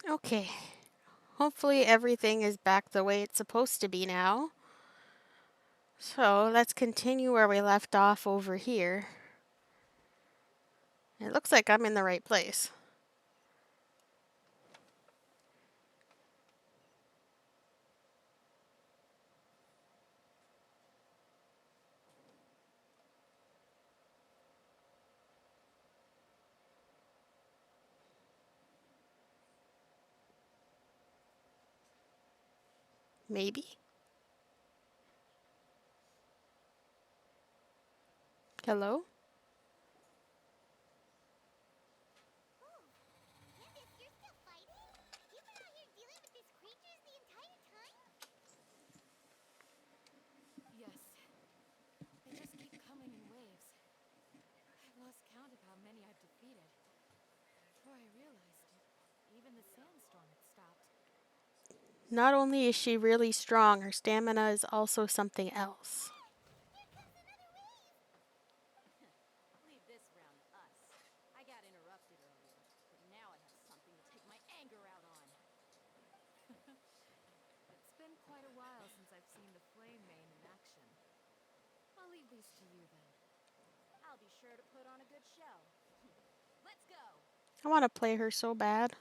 Okay. Hopefully everything is back the way it's supposed to be now. So let's continue where we left off over here. It looks like I'm in the right place. Maybe? Hello? Candace, you're still fighting? You've been out here dealing with these creatures the entire time? Yes, they just keep coming in waves. I've lost count of how many I've defeated. Before I realized it, even the sandstorm had stopped. Not only is she really strong, her stamina is also something else. Here comes another wave! Leave this round to us. I got interrupted earlier, but now I have something to take my anger out on. It's been quite a while since I've seen the flame mane in action. I'll leave these to you then. I'll be sure to put on a good show. Let's go! I want to play her so bad.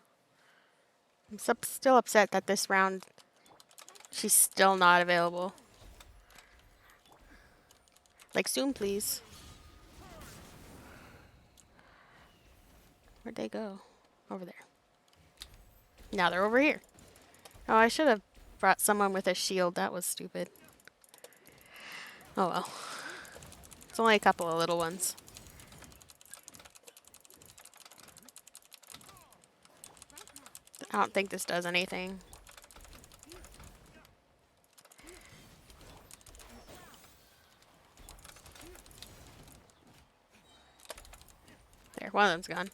I'm still upset that this round she's still not available. Like, soon, please. Where'd they go? Over there. Now they're over here. Oh, I should have brought someone with a shield. That was stupid. Oh well. It's only a couple of little ones. I don't think this does anything. There, one of them's gone.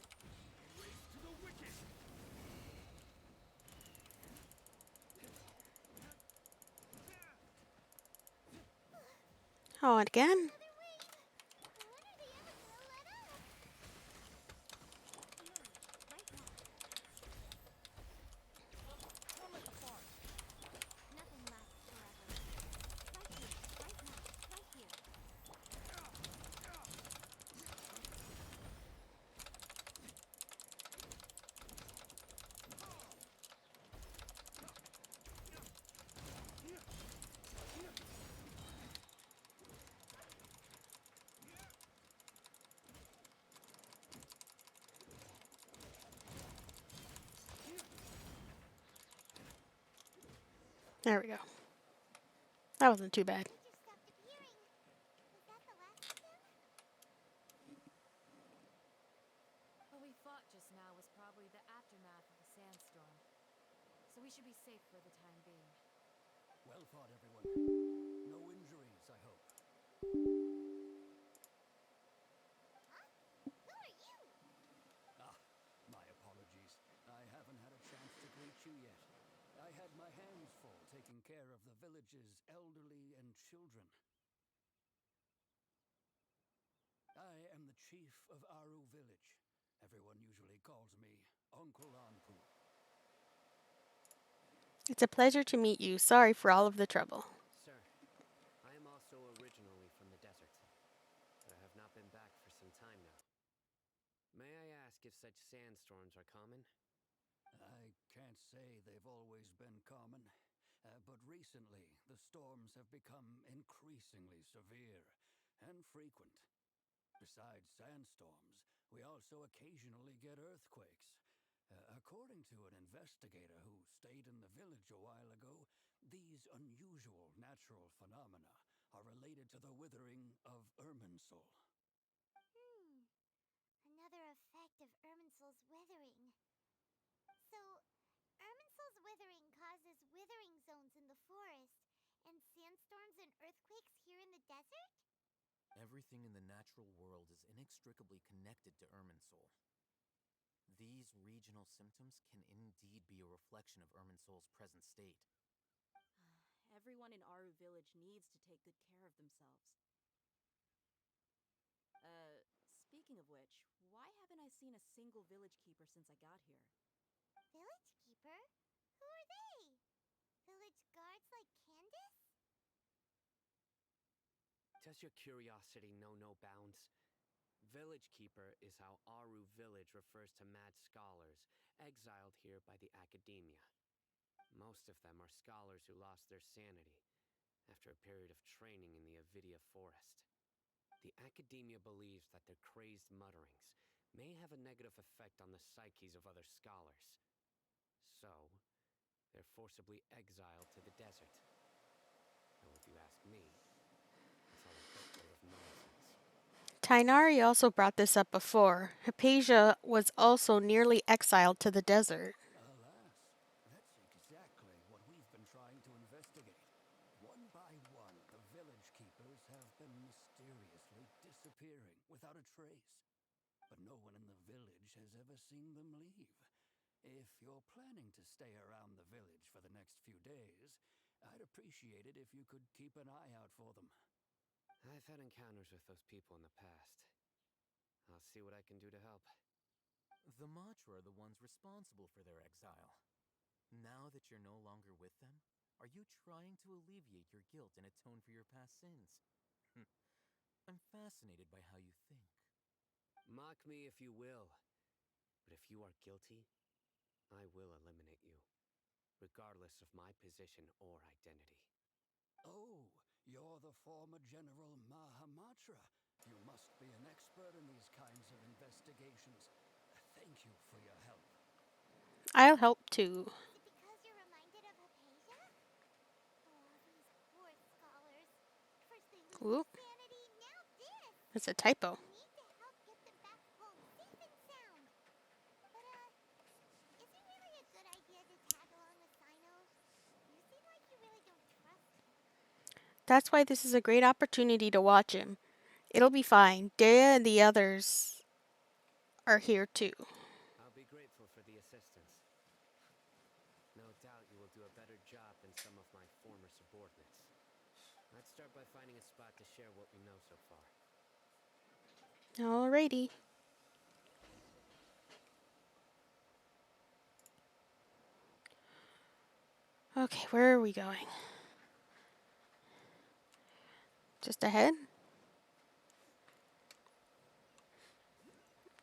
Oh, and again? Another wave! When are they ever gonna let up? Nothing lasts forever. Right here, right now, right here. There we go. That wasn't too bad. Creatures stopped appearing. Was that the last of them? What we fought just now was probably the aftermath of the sandstorm. So we should be safe for the time being. Well fought, everyone. No injuries, I hope. Huh? Who are you? Ah, my apologies. I haven't had a chance to greet you yet. I had my hands full taking care of the village's elderly and children. I am the chief of Aru village. Everyone usually calls me Uncle Anpu. It's a pleasure to meet you. Sorry for all of the trouble. Sir, I am also originally from the desert, but I have not been back for some time now. May I ask if such sandstorms are common? I can't say they've always been common, but recently the storms have become increasingly severe and frequent. Besides sandstorms, we also occasionally get earthquakes. According to an investigator who stayed in the village a while ago, these unusual natural phenomena are related to the withering of Irminsul. Another effect of Irminsul's withering. So, Irminsul's withering causes withering zones in the forest, and sandstorms and earthquakes here in the desert? Everything in the natural world is inextricably connected to Irminsul. These regional symptoms can indeed be a reflection of Irminsul's present state. Everyone in Aru village needs to take good care of themselves. Speaking of which, why haven't I seen a single village keeper since I got here? Village keeper? Who are they? Village guards like Candace? Does your curiosity know no bounds? Village Keeper is how Aru Village refers to mad scholars exiled here by the academia. Most of them are scholars who lost their sanity after a period of training in the Avidia forest. The academia believes that their crazed mutterings may have a negative effect on the psyches of other scholars. So, they're forcibly exiled to the desert. Though if you ask me, it's all a bit load of nonsense. Tainari also brought this up before. Hypatia was also nearly exiled to the desert. Alas, that's exactly what we've been trying to investigate. One by one, the village keepers have been mysteriously disappearing without a trace. But no one in the village has ever seen them leave. If you're planning to stay around the village for the next few days, I'd appreciate it if you could keep an eye out for them. I've had encounters with those people in the past. I'll see what I can do to help. The Matra are the ones responsible for their exile. Now that you're no longer with them, are you trying to alleviate your guilt and atone for your past sins? I'm fascinated by how you think. Mock me if you will, but if you are guilty, I will eliminate you, regardless of my position or identity. Oh, you're the former General Mahamatra. You must be an expert in these kinds of investigations. Thank you for your help. I'll help too. Is it because you're reminded of Hypatia? Oh, these poor scholars. First they lose Ooh, their sanity, now this! it's a typo. We need to help get them back home safe and sound. But, is it really a good idea to tag along with Sino? You seem like you really don't trust him. That's why this is a great opportunity to watch him. It'll be fine. Dea and the others are here too. I'll be grateful for the assistance. No doubt you will do a better job than some of my former subordinates. Let's start by finding a spot to share what we know so far. Alrighty. Okay, where are we going? Just ahead?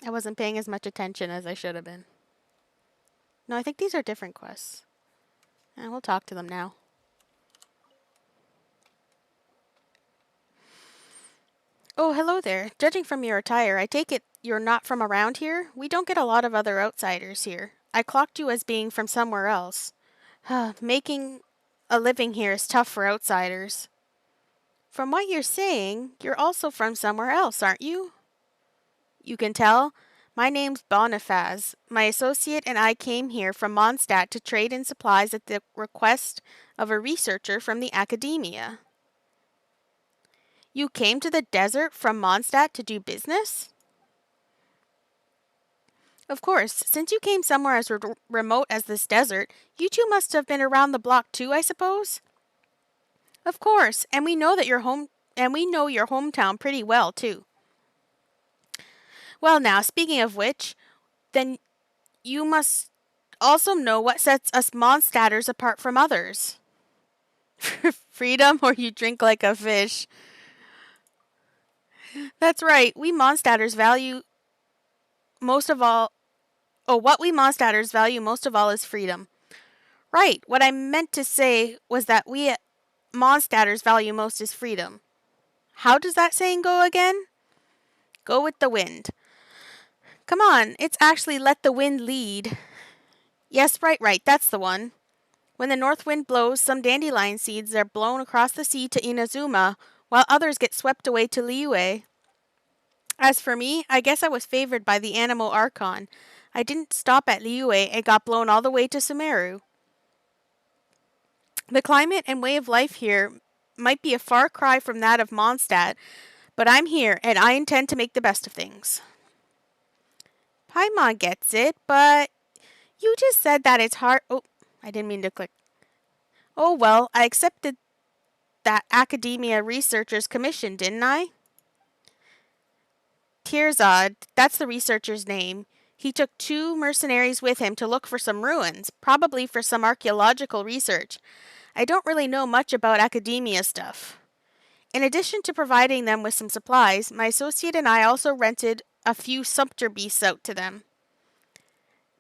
I wasn't paying as much attention as I should have been. No, I think these are different quests. And we'll talk to them now. Oh, hello there. Judging from your attire, I take it you're not from around here? We don't get a lot of other outsiders here. I clocked you as being from somewhere else. Making a living here is tough for outsiders. From what you're saying, you're also from somewhere else, aren't you? You can tell? My name's Bonifaz. My associate and I came here from Mondstadt to trade in supplies at the request of a researcher from the academia. You came to the desert from Mondstadt to do business? Of course, since you came somewhere as remote as this desert, you two must have been around the block too, I suppose? Of course, and we know your hometown pretty well too. Well now, speaking of which, then you must also know what sets us Mondstadters apart from others. Freedom or you drink like a fish. That's right, we Mondstadters value most of all. Oh, what we Mondstadters value most of all is freedom. Right, what I meant to say was that we Mondstadters value most is freedom. How does that saying go again? Go with the wind. Come on, it's actually let the wind lead. Yes, right, that's the one. When the north wind blows, some dandelion seeds are blown across the sea to Inazuma, while others get swept away to Liyue. As for me, I guess I was favored by the animal Archon. I didn't stop at Liyue and got blown all the way to Sumeru. The climate and way of life here might be a far cry from that of Mondstadt, but I'm here and I intend to make the best of things. Paimon gets it, but you just said that it's hard. Oh, I didn't mean to click. Oh well, I accepted that academia researcher's commission, didn't I? Tirzad, that's the researcher's name. He took 2 mercenaries with him to look for some ruins, probably for some archaeological research. I don't really know much about academia stuff. In addition to providing them with some supplies, my associate and I also rented a few sumpter beasts out to them.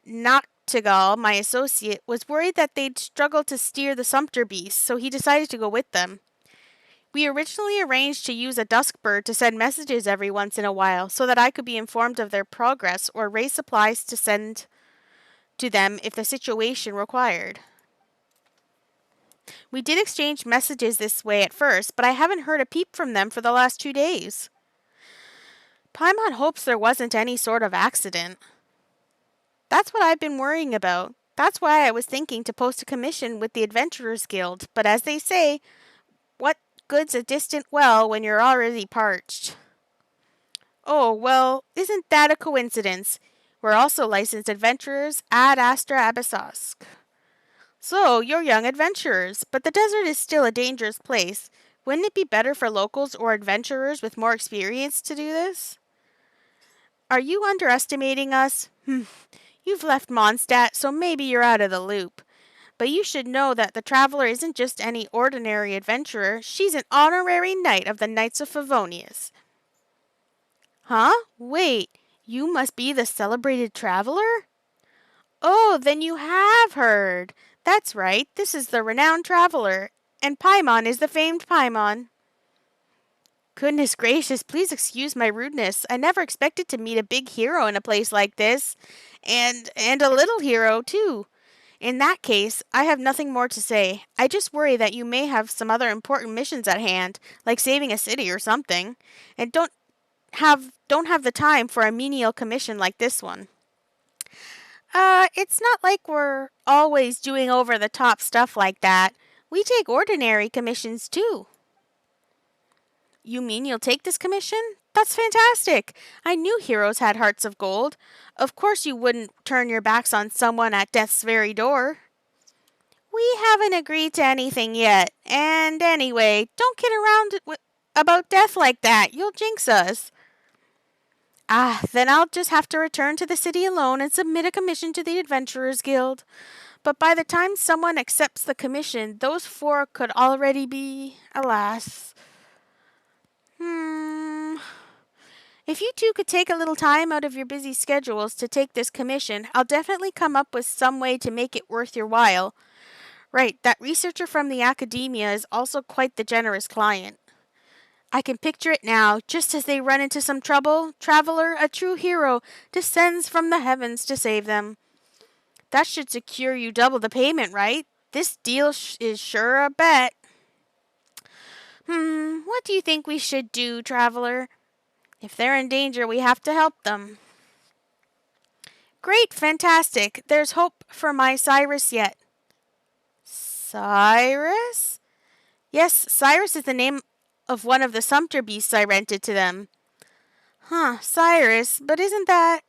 Noctigal, my associate, was worried that they'd struggle to steer the sumpter beasts, so he decided to go with them. We originally arranged to use a dusk bird to send messages every once in a while so that I could be informed of their progress or raise supplies to send to them if the situation required. We did exchange messages this way at first, but I haven't heard a peep from them for the last 2 days. Paimon hopes there wasn't any sort of accident. That's what I've been worrying about. That's why I was thinking to post a commission with the Adventurers Guild, but as they say, what good's a distant well when you're already parched? Oh, well, isn't that a coincidence? We're also licensed adventurers ad Astra Abyssos. So, you're young adventurers, but the desert is still a dangerous place. Wouldn't it be better for locals or adventurers with more experience to do this? Are you underestimating us? You've left Mondstadt, so maybe you're out of the loop. But you should know that the Traveler isn't just any ordinary adventurer. She's an honorary knight of the Knights of Favonius. Huh? Wait, you must be the celebrated Traveler? Oh, then you have heard. That's right, this is the renowned Traveler, and Paimon is the famed Paimon. Goodness gracious, please excuse my rudeness. I never expected to meet a big hero in a place like this. And a little hero, too. In that case, I have nothing more to say. I just worry that you may have some other important missions at hand, like saving a city or something, and don't have the time for a menial commission like this one. It's not like we're always doing over the top stuff like that. We take ordinary commissions too. You mean you'll take this commission? That's fantastic. I knew heroes had hearts of gold. Of course you wouldn't turn your backs on someone at death's very door. We haven't agreed to anything yet. And anyway, don't kid around about death like that. You'll jinx us. Ah, then I'll just have to return to the city alone and submit a commission to the Adventurers Guild. But by the time someone accepts the commission, those 4 could already be, alas. If you 2 could take a little time out of your busy schedules to take this commission, I'll definitely come up with some way to make it worth your while. Right, that researcher from the academia is also quite the generous client. I can picture it now, just as they run into some trouble, Traveler, a true hero, descends from the heavens to save them. That should secure you double the payment, right? This deal is sure a bet. What do you think we should do, Traveler? If they're in danger, we have to help them. Great, fantastic. There's hope for my Cyrus yet. Cyrus? Yes, Cyrus is the name of one of the sumpter beasts I rented to them. Huh, Cyrus, but isn't that...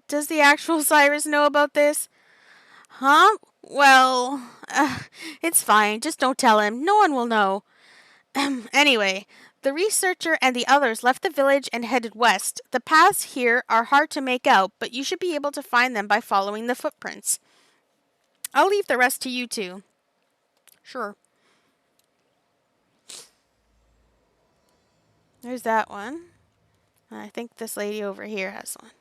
Does the actual Cyrus know about this? Huh? Well, it's fine. Just don't tell him. No one will know. Anyway, the researcher and the others left the village and headed west. The paths here are hard to make out, but you should be able to find them by following the footprints. I'll leave the rest to you two. Sure. There's that one. I think this lady over here has one.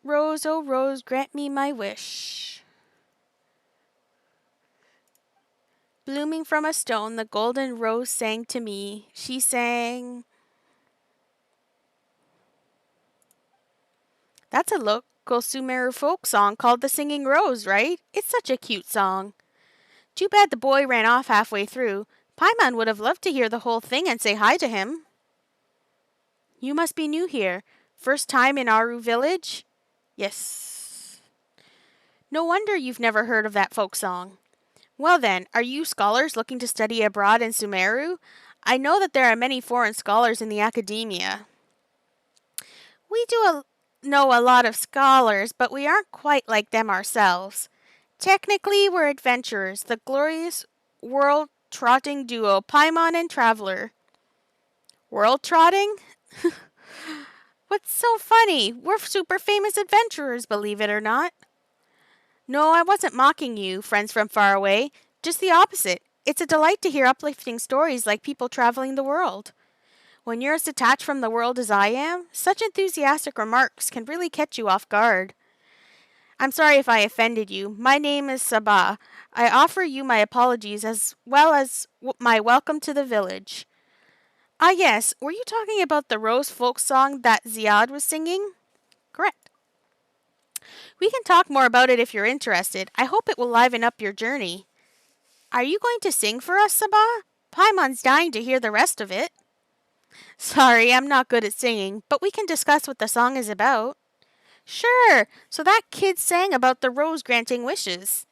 Rose, oh rose, grant me my wish. Blooming from a stone, the golden rose sang to me. She sang... That's a local Sumeru folk song called The Singing Rose, right? It's such a cute song. Too bad the boy ran off halfway through. Paimon would have loved to hear the whole thing and say hi to him. You must be new here. First time in Aru village? Yes. No wonder you've never heard of that folk song. Well then, are you scholars looking to study abroad in Sumeru? I know that there are many foreign scholars in the academia. We know a lot of scholars, but we aren't quite like them ourselves. Technically, we're adventurers, the glorious world-trotting duo, Paimon and Traveler. World trotting? What's so funny? We're super famous adventurers, believe it or not. No, I wasn't mocking you, friends from far away. Just the opposite. It's a delight to hear uplifting stories like people traveling the world. When you're as detached from the world as I am, such enthusiastic remarks can really catch you off guard. I'm sorry if I offended you. My name is Sabah. I offer you my apologies as well as my welcome to the village. Ah, yes, were you talking about the Rose folk song that Ziad was singing? Correct. We can talk more about it if you're interested. I hope it will liven up your journey. Are you going to sing for us, Sabah? Paimon's dying to hear the rest of it. Sorry, I'm not good at singing, but we can discuss what the song is about. Sure, so that kid sang about the rose granting wishes.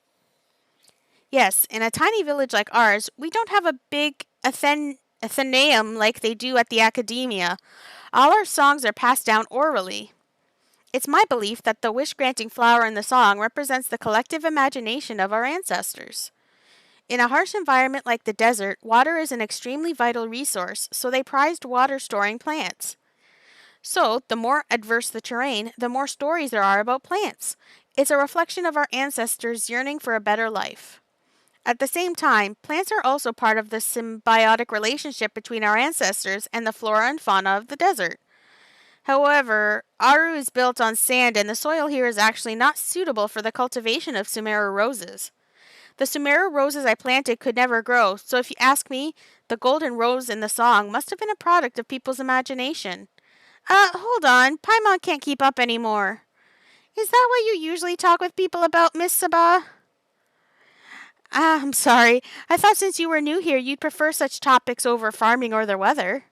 Yes, in a tiny village like ours, we don't have a big Athenaeum like they do at the academia. All our songs are passed down orally. It's my belief that the wish granting flower in the song represents the collective imagination of our ancestors. In a harsh environment like the desert, water is an extremely vital resource, so they prized water storing plants. So, the more adverse the terrain, the more stories there are about plants. It's a reflection of our ancestors yearning for a better life. At the same time, plants are also part of the symbiotic relationship between our ancestors and the flora and fauna of the desert. However, Aru is built on sand and the soil here is actually not suitable for the cultivation of Sumeru roses. The Sumeru roses I planted could never grow, so if you ask me, the golden rose in the song must have been a product of people's imagination. Hold on. Paimon can't keep up anymore. Is that what you usually talk with people about, Miss Sabah? I'm sorry. I thought since you were new here, you'd prefer such topics over farming or the weather.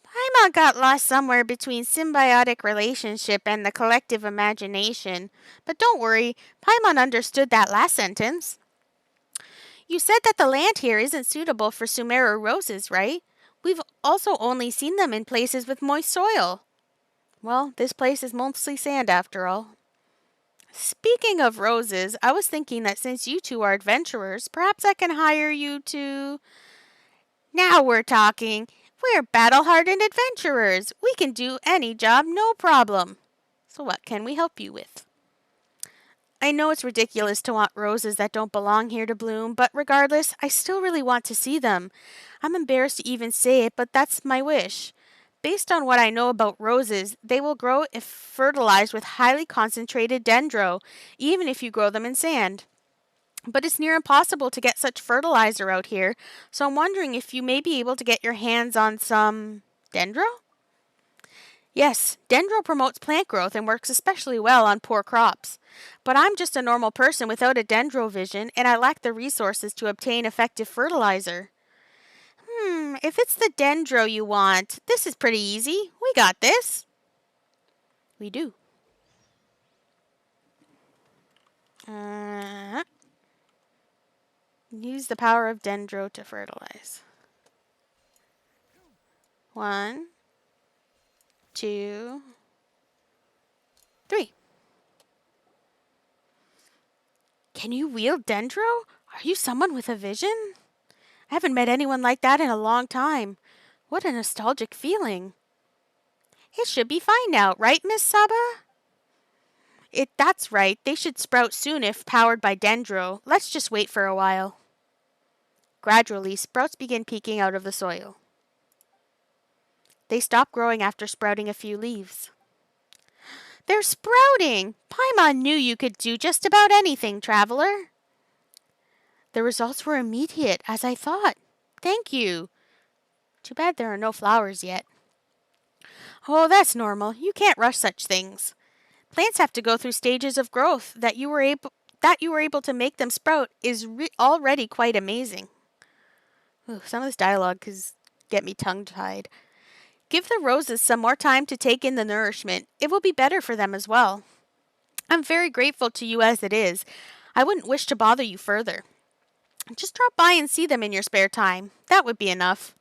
Paimon got lost somewhere between symbiotic relationship and the collective imagination. But don't worry, Paimon understood that last sentence. You said that the land here isn't suitable for Sumeru roses, right? We've also only seen them in places with moist soil. Well, this place is mostly sand after all. Speaking of roses, I was thinking that since you two are adventurers, perhaps I can hire you to. Now we're talking. We're battle hardened adventurers. We can do any job, no problem. So, what can we help you with? I know it's ridiculous to want roses that don't belong here to bloom, but regardless, I still really want to see them. I'm embarrassed to even say it, but that's my wish. Based on what I know about roses, they will grow if fertilized with highly concentrated dendro, even if you grow them in sand. But it's near impossible to get such fertilizer out here, so I'm wondering if you may be able to get your hands on some dendro? Yes, dendro promotes plant growth and works especially well on poor crops. But I'm just a normal person without a dendro vision, and I lack the resources to obtain effective fertilizer. If it's the dendro you want, this is pretty easy. We got this. We do. Uh, use the power of dendro to fertilize. 1, 2, 3. Can you wield dendro? Are you someone with a vision? I haven't met anyone like that in a long time. What a nostalgic feeling. It should be fine now, right, Miss Saba? That's right. They should sprout soon if powered by dendro. Let's just wait for a while. Gradually, sprouts begin peeking out of the soil. They stop growing after sprouting a few leaves. They're sprouting! Paimon knew you could do just about anything, traveler. The results were immediate, as I thought. Thank you. Too bad there are no flowers yet. Oh, that's normal. You can't rush such things. Plants have to go through stages of growth. That you were able to make them sprout is already quite amazing. Ooh, some of this dialogue could get me tongue-tied. Give the roses some more time to take in the nourishment. It will be better for them as well. I'm very grateful to you as it is. I wouldn't wish to bother you further. Just drop by and see them in your spare time. That would be enough.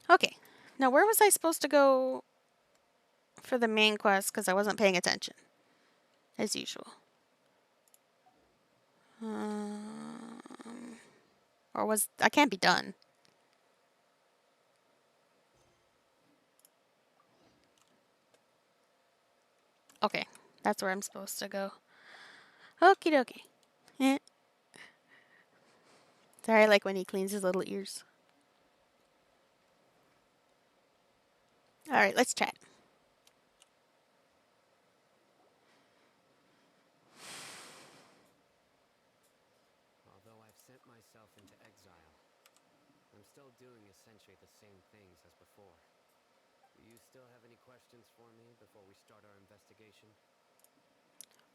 Okay, now where was I supposed to go for the main quest? Because I wasn't paying attention, as usual. Or was I can't be done. Okay, that's where I'm supposed to go. Okie dokie. Eh. Sorry, I like when he cleans his little ears. Alright, let's chat. Although I've sent myself into exile, I'm still doing essentially the same things as before. Do you still have any questions for me before we start our investigation?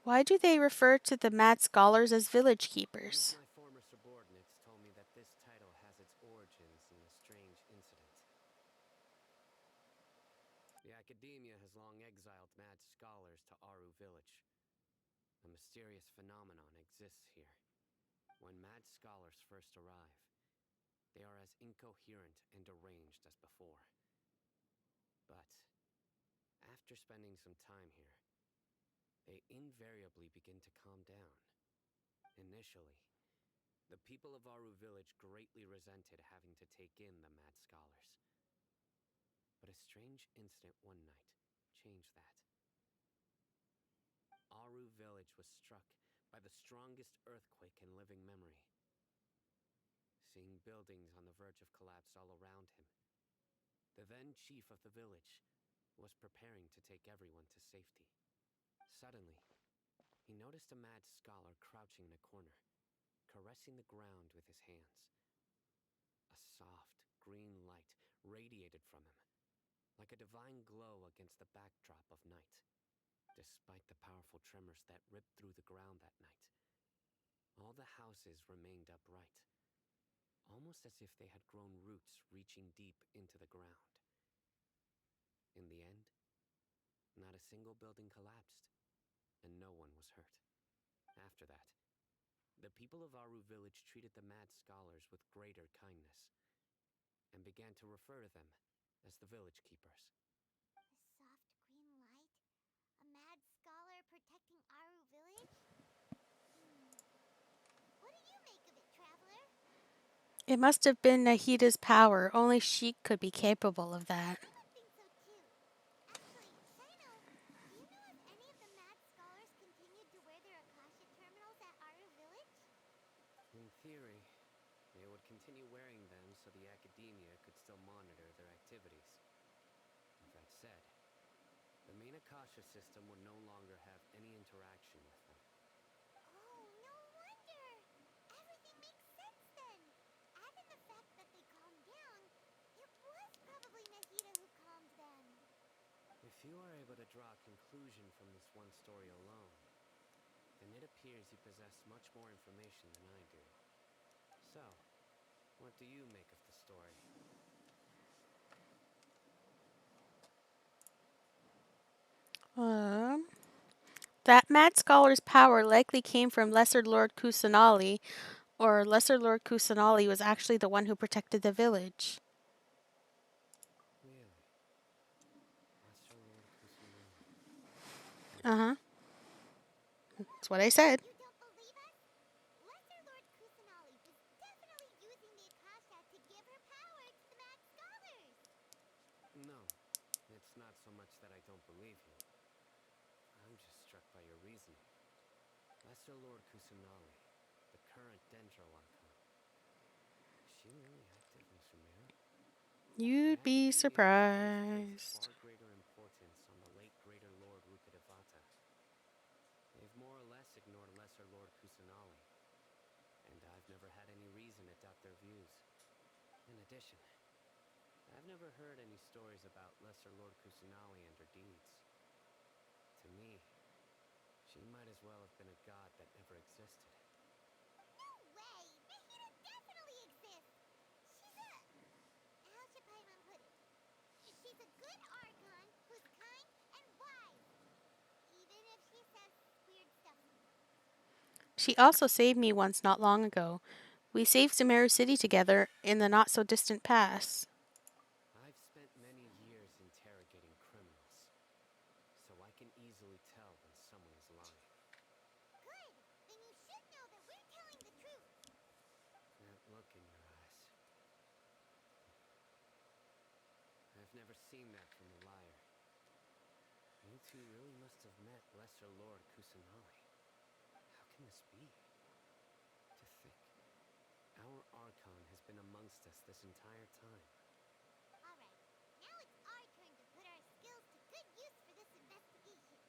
Why do they refer to the mad scholars as village One of keepers? my former subordinates told me that this title has its origins in a strange incident. The academia has long exiled mad scholars to Aru village. A mysterious phenomenon exists here. When mad scholars first arrive, they are as incoherent and deranged as before. But after spending some time here, they invariably begin to calm down. Initially, the people of Aru village greatly resented having to take in the mad scholars. But a strange incident one night changed that. Aru village was struck by the strongest earthquake in living memory. Seeing buildings on the verge of collapse all around him, the then chief of the village was preparing to take everyone to safety. Suddenly, he noticed a mad scholar crouching in a corner, caressing the ground with his hands. A soft, green light radiated from him, like a divine glow against the backdrop of night. Despite the powerful tremors that ripped through the ground that night, all the houses remained upright, almost as if they had grown roots reaching deep into the ground. In the end, not a single building collapsed, and no one was hurt. After that, the people of Aru village treated the mad scholars with greater kindness, and began to refer to them as the village keepers. A soft green light? A mad scholar protecting Aru village? What do you make of it, traveler? It must have been Nahida's power. Only she could be capable of that. I would think so too. Actually, Shino, do you know if any of the mad scholars continued to wear their Akasha terminals at Aru village? In theory, they would continue wearing them so the academia could still monitor their activities. That said, the main Akasha system would no longer have any interaction with them. Oh, no wonder! Everything makes sense then! Add in the fact that they calmed down, it was probably Nahida who calmed them. If you are able to draw a conclusion from this one story alone, then it appears you possess much more information than I do. So, what do you make of the story? Um, that mad scholar's power likely came from Lesser Lord Kusanali, or Lesser Lord Kusanali was actually the one who protected the village. Really? Lesser Lord Kusanali. Uh huh. That's what I said. You don't believe us? Lesser Lord Kusanali was definitely using the Akasha to give her power to the mad scholars! No, it's not so much that I don't believe you. I'm just struck by your reasoning. Lesser Lord Kusanali, the current Dendro Archon. Is she really active in Sumeru? The You'd be Academia has always placed surprised. far greater importance on the late Greater Lord Rukkhadevata. They've more or less ignored Lesser Lord Kusanali, and I've never had any reason to doubt their views. In addition, I've never heard any stories about Lesser Lord Kusanali and her deeds. To me, she might as well have been a god that never existed. No way! Nahida definitely exists! She's a... How should Paimon put it? She's a good Archon who's kind and wise. Even if she says weird stuff sometimes. She also saved me once not long ago. We saved Sumeru City together in the not so distant past. I've spent many years interrogating criminals, so I can easily tell when someone is lying. Good! Then you should know that we're telling the truth. That look in your eyes. I've never seen that from a liar. You You two really must have met Lesser Lord Kusanali. How can this be? To think, our Archon has been amongst us this entire time. Alright, now it's our turn to put our skills to good use for this investigation.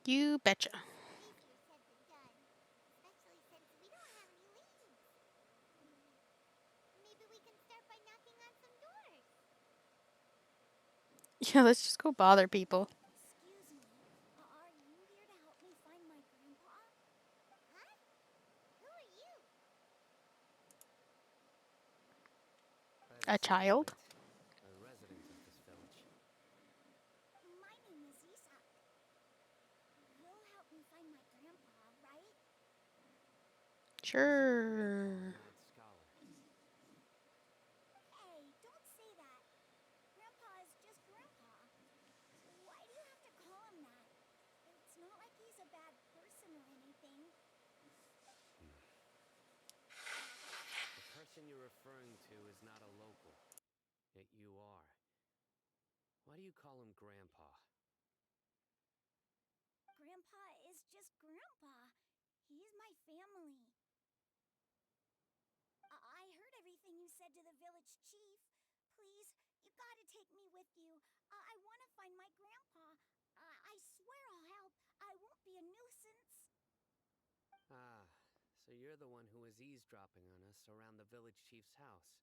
You betcha. Easier said than done, especially since we don't have any leads. Maybe we can start by knocking on some doors. Yeah, let's just go bother people. Excuse me, are you here to help me find my grandpa? Huh? Who are you? By A the sound of child? it, a resident of this village. My name is Isak. You'll help me find my grandpa, right? Is your grandpa Sure. a mad scholar? Hey, don't say that. Grandpa is just Grandpa. Why do you have to call him that? It's not like he's a bad person or anything. The person you're referring to is not a local. Yet you are. Why do you call him Grandpa? Grandpa is just Grandpa. He's my family. I heard everything you said to the village chief. Please, you gotta take me with you. I want to find my grandpa. I swear I'll help. I won't be a nuisance. Ah, so you're the one who was eavesdropping on us around the village chief's house.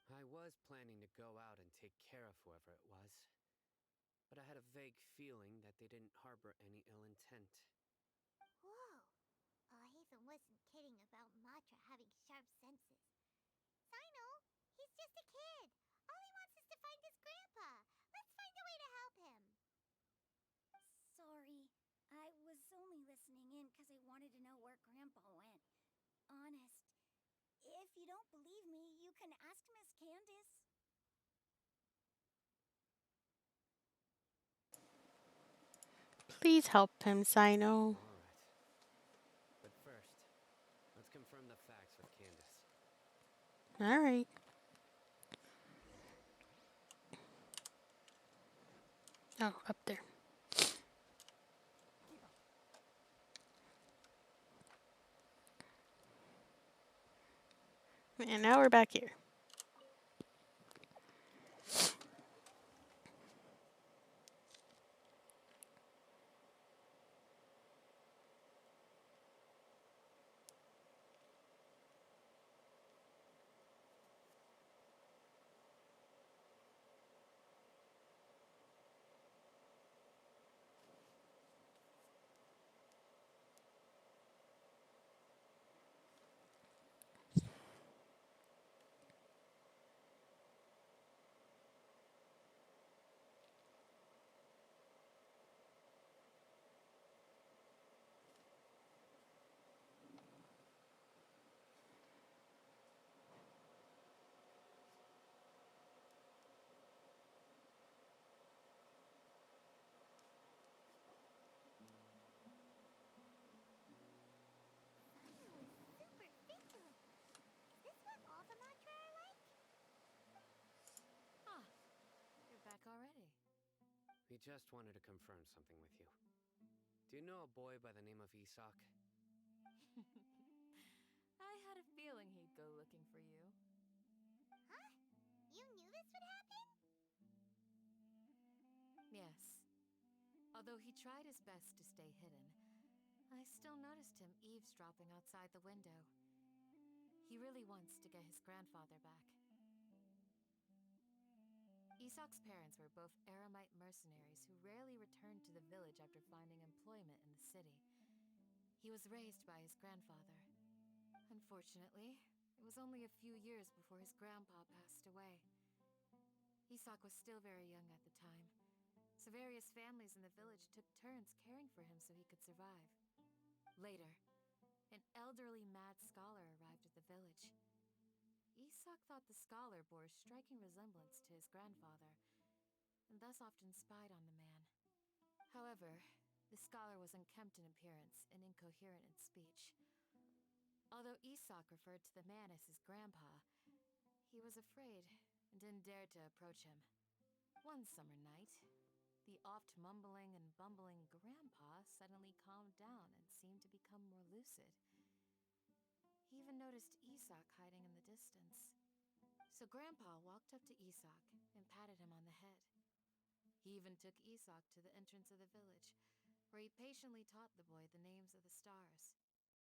I was planning to go out and take care of whoever it was, but I had a vague feeling that they didn't harbor any ill intent. Whoa. Hatham wasn't kidding about Matra having sharp senses. Sino, he's just a kid. All he wants is to find his grandpa. Let's find a way to help him. Sorry. I was only listening in because I wanted to know where Grandpa went. Honest. If you don't believe me, you can ask Miss Candace. Please help him, Sino. All right. But first, let's confirm the facts with Candace. Alright. Oh, up there. And now we're back here. Sino is super fit. Is this what all the Matra are like? Ah, you're back already. We just wanted to confirm something with you. Do you know a boy by the name of Isak? I had a feeling he'd go looking for you. Huh? You knew this would happen? Yes. Although he tried his best to stay hidden, I still noticed him eavesdropping outside the window. He really wants to get his grandfather back. Isak's parents were both Aramite mercenaries who rarely returned to the village after finding employment in the city. He was raised by his grandfather. Unfortunately, it was only a few years before his grandpa passed away. Isak was still very young at the time, so various families in the village took turns caring for him so he could survive. Later, an elderly mad scholar arrived at the village. Isak thought the scholar bore a striking resemblance to his grandfather, and thus often spied on the man. However, the scholar was unkempt in appearance and incoherent in speech. Although Isak referred to the man as his grandpa, he was afraid and didn't dare to approach him. One summer night, the oft mumbling and bumbling Grandpa suddenly calmed down and seemed to become more lucid. He even noticed Isak hiding in the distance. So Grandpa walked up to Isak and patted him on the head. He even took Isak to the entrance of the village, where he patiently taught the boy the names of the stars,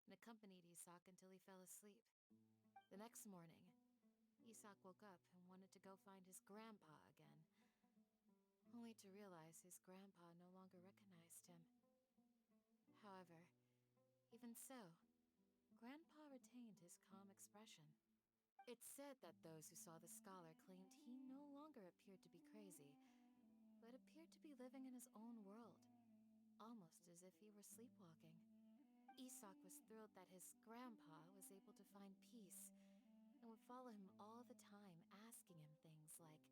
and accompanied Isak until he fell asleep. The next morning, Isak woke up and wanted to go find his grandpa again, only to realize his grandpa no longer recognized him. However, even so, Grandpa retained his calm expression. It's said that those who saw the scholar claimed he no longer appeared to be crazy, but appeared to be living in his own world, almost as if he were sleepwalking. Isak was thrilled that his grandpa was able to find peace and would follow him all the time, asking him things like,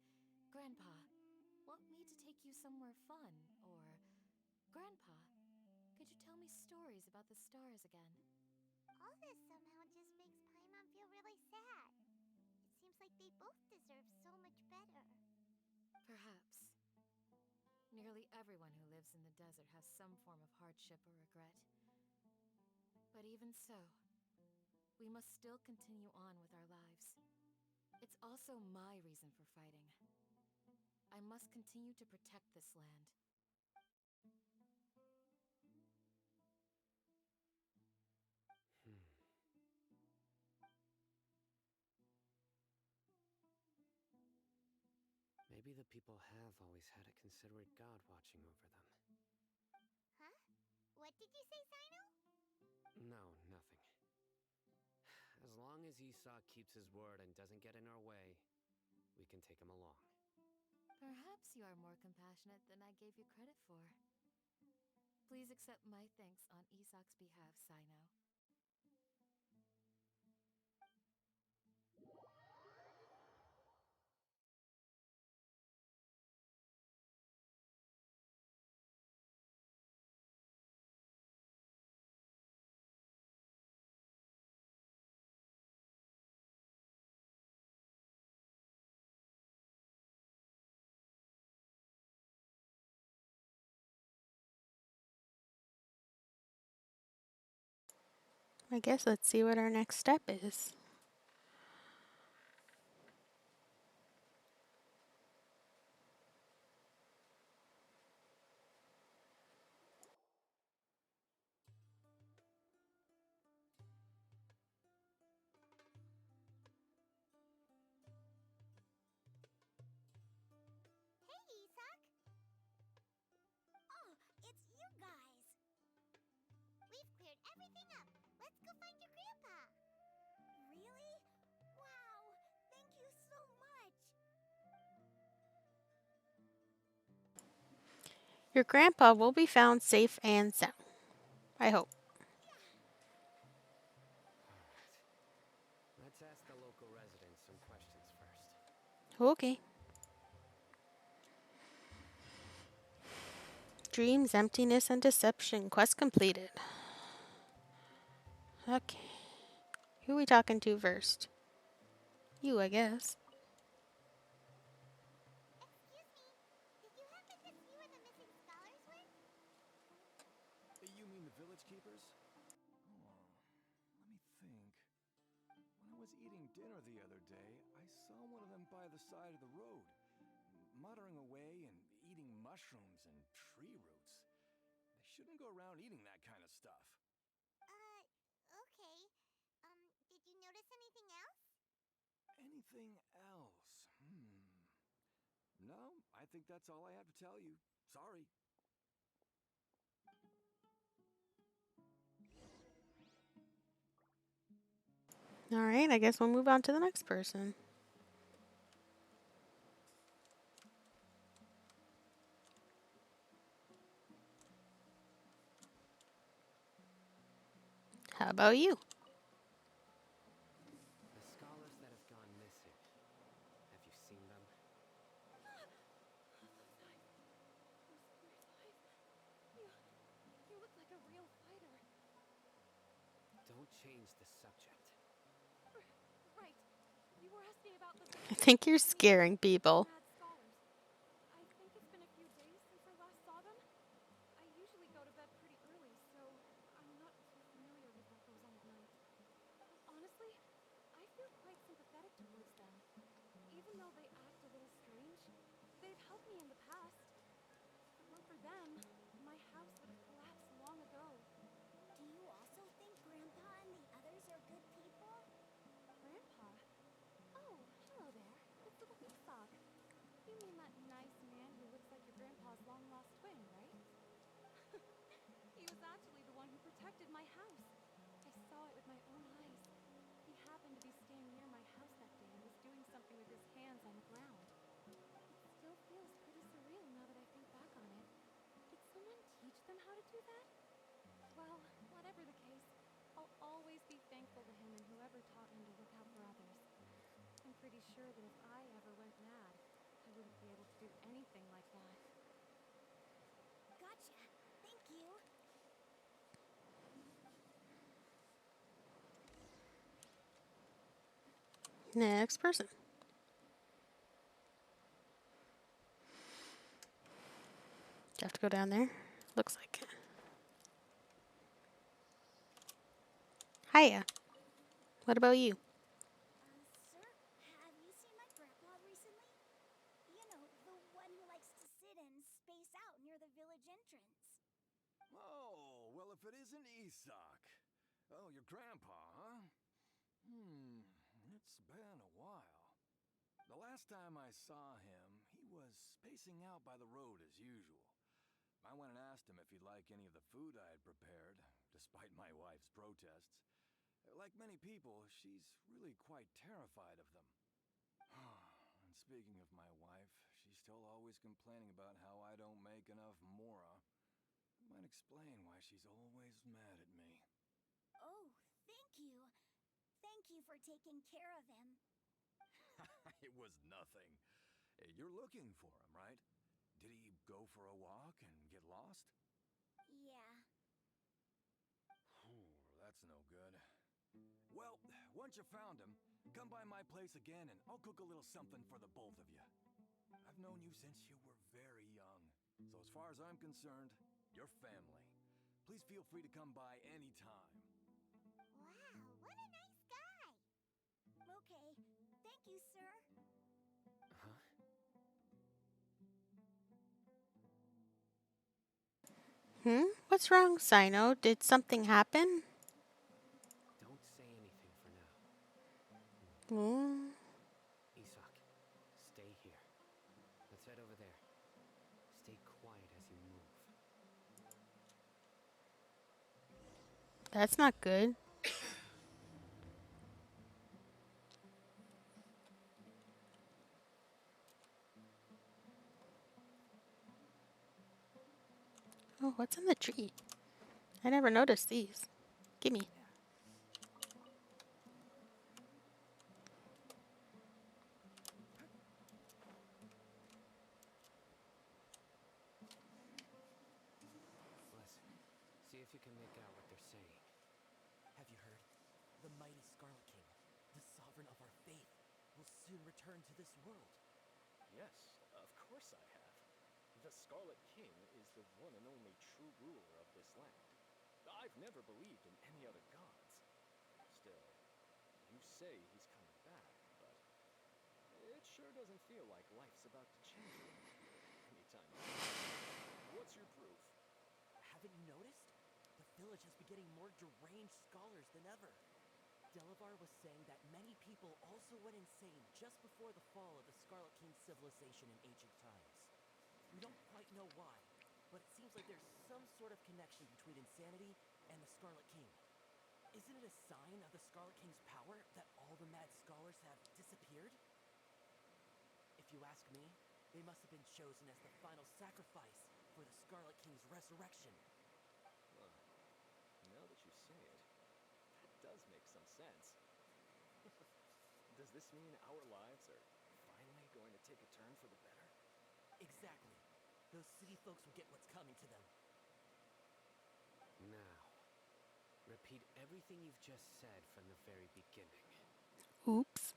"Grandpa, want me to take you somewhere fun?" Or, "Grandpa, could you tell me stories about the stars again?" All this somehow just makes Paimon feel really sad. It seems like they both deserve so much better. Perhaps. Nearly everyone who lives in the desert has some form of hardship or regret. But even so, we must still continue on with our lives. It's also my reason for fighting. I must continue to protect this land. Hmm. Maybe the people have always had a considerate god watching over them. Huh? What did you say, Sino? No, nothing. As long as Esau keeps his word and doesn't get in our way, we can take him along. Perhaps you are more compassionate than I gave you credit for. Please accept my thanks on Isak's behalf, Sino. I guess let's see what our next step is. Hey, Isak! Oh, it's you guys! We've cleared everything up. Let's go find your grandpa. Really? Wow! Thank you so much! Your grandpa will be found safe and sound. I hope. Alright. Let's ask the local residents some questions first. Okay. Dreams, emptiness, and deception. Quest completed. Okay. Who are we talking to first? You, I guess. Excuse me, did you happen to see where the missing scholars went? You mean the village keepers? Oh, let me think. When I was eating dinner the other day, I saw one of them by the side of the road, muttering away and eating mushrooms and tree roots. They shouldn't go around eating that kind of stuff. Okay. Did you notice anything else? Anything else? No, I think that's all I have to tell you. Sorry. Alright, I guess we'll move on to the next person. How about you? The scholars that have gone missing. Have you seen them? You look like a real fighter. Don't change the subject. Right. You were asking about the I think you're village scaring people. mad scholars. I think it's been a few days since I last saw them. I usually go to bed pretty early, so I'm not too familiar with what goes on at night. Honestly, I feel quite sympathetic towards them. Even though they act a little strange, they've helped me in the past. If it weren't for them, my house would have collapsed long ago. Do you also think Grandpa and the others are good people? Grandpa? Oh, hello there. It's little Isak. You mean that nice man who looks like your grandpa's long-lost twin, right? He was actually the one who protected my house. I saw it with my own eyes. He happened to be staying near my house that day and was doing something with his hands on the ground. It still feels pretty surreal now that I think back on it. Did someone teach them how to do that? Well, whatever the case, I'll always be thankful to him and whoever taught him to look out for others. I'm pretty sure that if I ever went mad, I wouldn't be able to do anything like that. Gotcha. Thank you. Next person. Do you have to go down there? Looks like it. Hiya. What about you? Sir, have you seen my grandpa recently? You know, the one who likes to sit and space out near the village entrance. Oh, well, if it isn't Isak. Oh, your grandpa, huh? It's been a while. The last time I saw him, he was spacing out by the road as usual. I went and asked him if he'd like any of the food I had prepared, despite my wife's protests. Like many people, she's really quite terrified of them. And speaking of my wife, she's still always complaining about how I don't make enough mora. That might explain why she's always mad at me. Oh, thank you. Thank you for taking care of him. It was nothing. You're looking for him, right? Did he go for a walk and get lost? Yeah. That's no good. Well, once you found him, come by my place again and I'll cook a little something for the both of you. I've known you since you were very young, so as far as I'm concerned, you're family. Please feel free to come by anytime. Wow, what a nice guy. Okay, thank you, sir. Huh? What's wrong, Sino? Did something happen? Don't say anything for now. Hmm. Isak, stay here. Let's head over there. Stay quiet as you move. That's not good. Oh, what's in the tree? I never noticed these. Gimme. Listen, see if you can make out what they're saying. Have you heard? The mighty Scarlet King, the sovereign of our faith, will soon return to this world. Yes, of course I have. The Scarlet King is the one and only true ruler of this land. I've never believed in any other gods. Still, you say he's coming back, but it sure doesn't feel like life's about to change anytime soon. What's your proof? Haven't you noticed? The village has been getting more deranged scholars than ever. Delavar was saying that many people also went insane just before the fall of the Scarlet King's civilization in ancient times. We don't quite know why, but it seems like there's some sort of connection between insanity and the Scarlet King. Isn't it a sign of the Scarlet King's power that all the mad scholars have disappeared? If you ask me, they must have been chosen as the final sacrifice for the Scarlet King's resurrection. Well, now that you say it, that does make some sense. Does this mean our lives are finally going to take a turn for the better? Exactly. Those city folks will get what's coming to them. Now, repeat everything you've just said from the very beginning. Oops.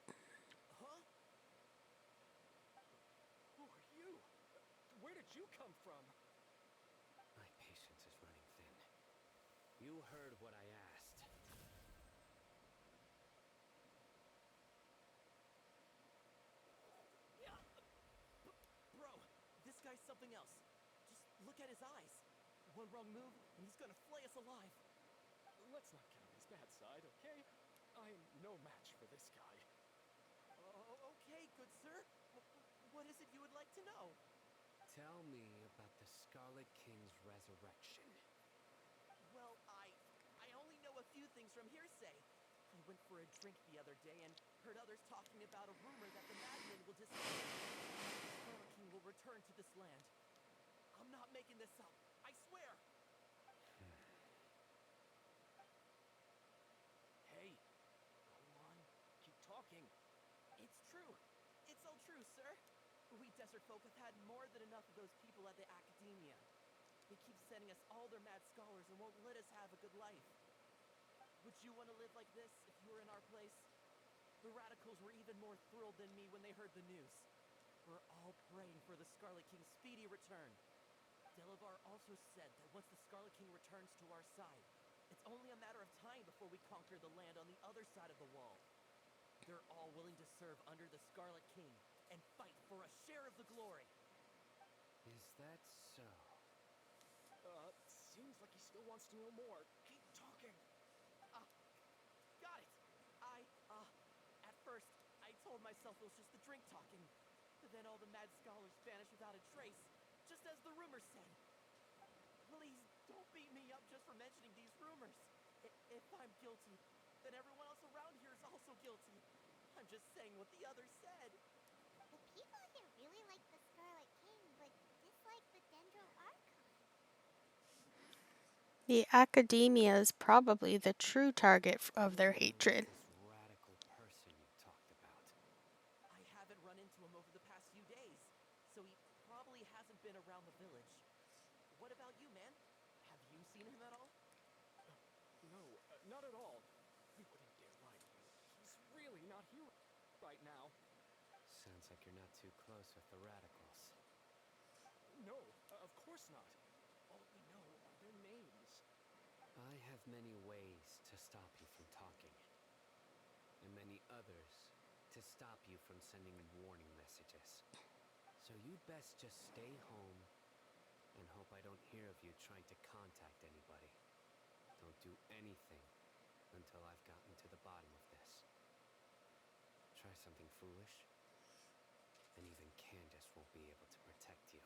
you come from? My patience is running thin. You heard what I asked. Yeah. Bro, this guy's something else. Just look at his eyes. One wrong move, and he's gonna flay us alive. Let's not get on his bad side, okay? I'm no match for this guy. Okay, good sir. What is it you would like to know? Tell me about the Scarlet King's resurrection. Well, I only know a few things from hearsay. I went for a drink the other day and heard others talking about a rumor that the madman will disappear. The Scarlet King will return to this land. I'm not making this up. I swear. Hey, go on. Keep talking. It's true. It's all true, sir. We desert folk have had more than enough of those people at the academia. They keep sending us all their mad scholars and won't let us have a good life. Would you want to live like this if you were in our place? The radicals were even more thrilled than me when they heard the news. We're all praying for the Scarlet King's speedy return. Delavar also said that once the Scarlet King returns to our side, it's only a matter of time before we conquer the land on the other side of the wall. They're all willing to serve under the Scarlet King and fight for a share of the glory. Is that so? Seems like he still wants to know more. Keep talking. Got it. At first, I told myself it was just the drink talking. But then all the mad scholars vanished without a trace, just as the rumor said. Please don't beat me up just for mentioning these rumors. If I'm guilty, then everyone else around here is also guilty. I'm just saying what the others said. The people here really like the Scarlet King, but dislike the Dendro Archon. The academia is probably the true target of their hatred. This radical person you talked about. I haven't run into him over the past few days, so he probably hasn't been around the village. What about you, man? Have you seen him at all? No, not at all. We wouldn't dare lie to you. He's really not here right now. Sounds like you're not too close with the radicals. No, of course not. All we know are their names. I have many ways to stop you from talking. And many others to stop you from sending warning messages. So you'd best just stay home and hope I don't hear of you trying to contact anybody. Don't do anything until I've gotten to the bottom of this. Try something foolish, and even Candace won't be able to protect you.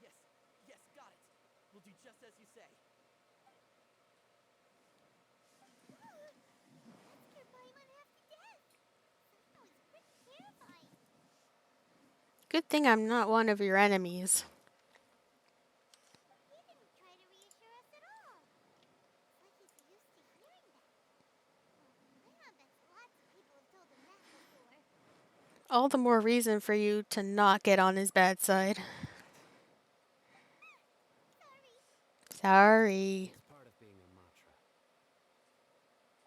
Yes, got it. We'll do just as you say. That scared Paimon half to death. That was pretty terrifying. Good thing I'm not one of your enemies. He didn't try to reassure us at all. It's like he's used to hearing that. Well, Paimon bets lots of people have told him that before. All the more reason for you to not get on his bad side. Sorry. Sorry. It's part of being a Matra.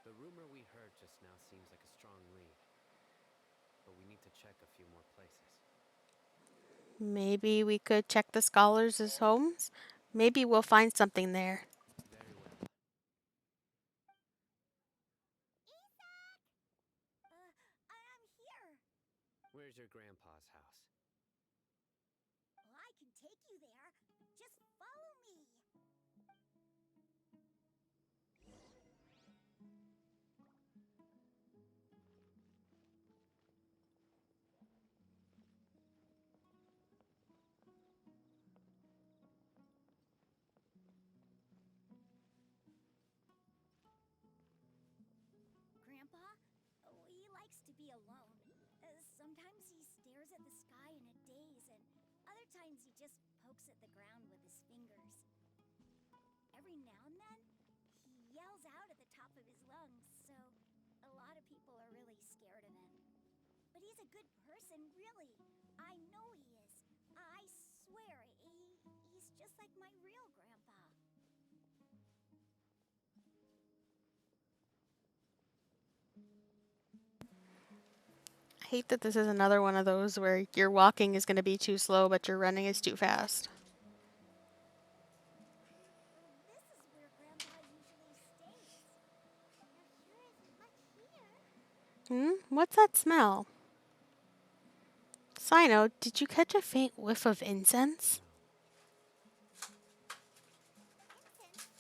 The rumor we heard just now seems like a strong lead. But we need to check a few more places. Maybe we could check the scholars' homes. Maybe we'll find something there. Very well. Isak! I'm here. Where's your grandpa's house? Well, I can take you there. Just follow me. Grandpa, he likes to be alone. Sometimes he stares at the sky in a daze, and other times he just pokes at the ground with his fingers. Every now and then, he yells out at the top of his lungs, so a lot of people are really scared of him. But he's a good person, really. I know he is. I swear, he's just like my real grandpa. Hate that this is another one of those where your walking is going to be too slow, but your running is too fast. This is where Grandpa usually stays. There sure isn't much here. What's that smell? Sino, did you catch a faint whiff of incense? Incense?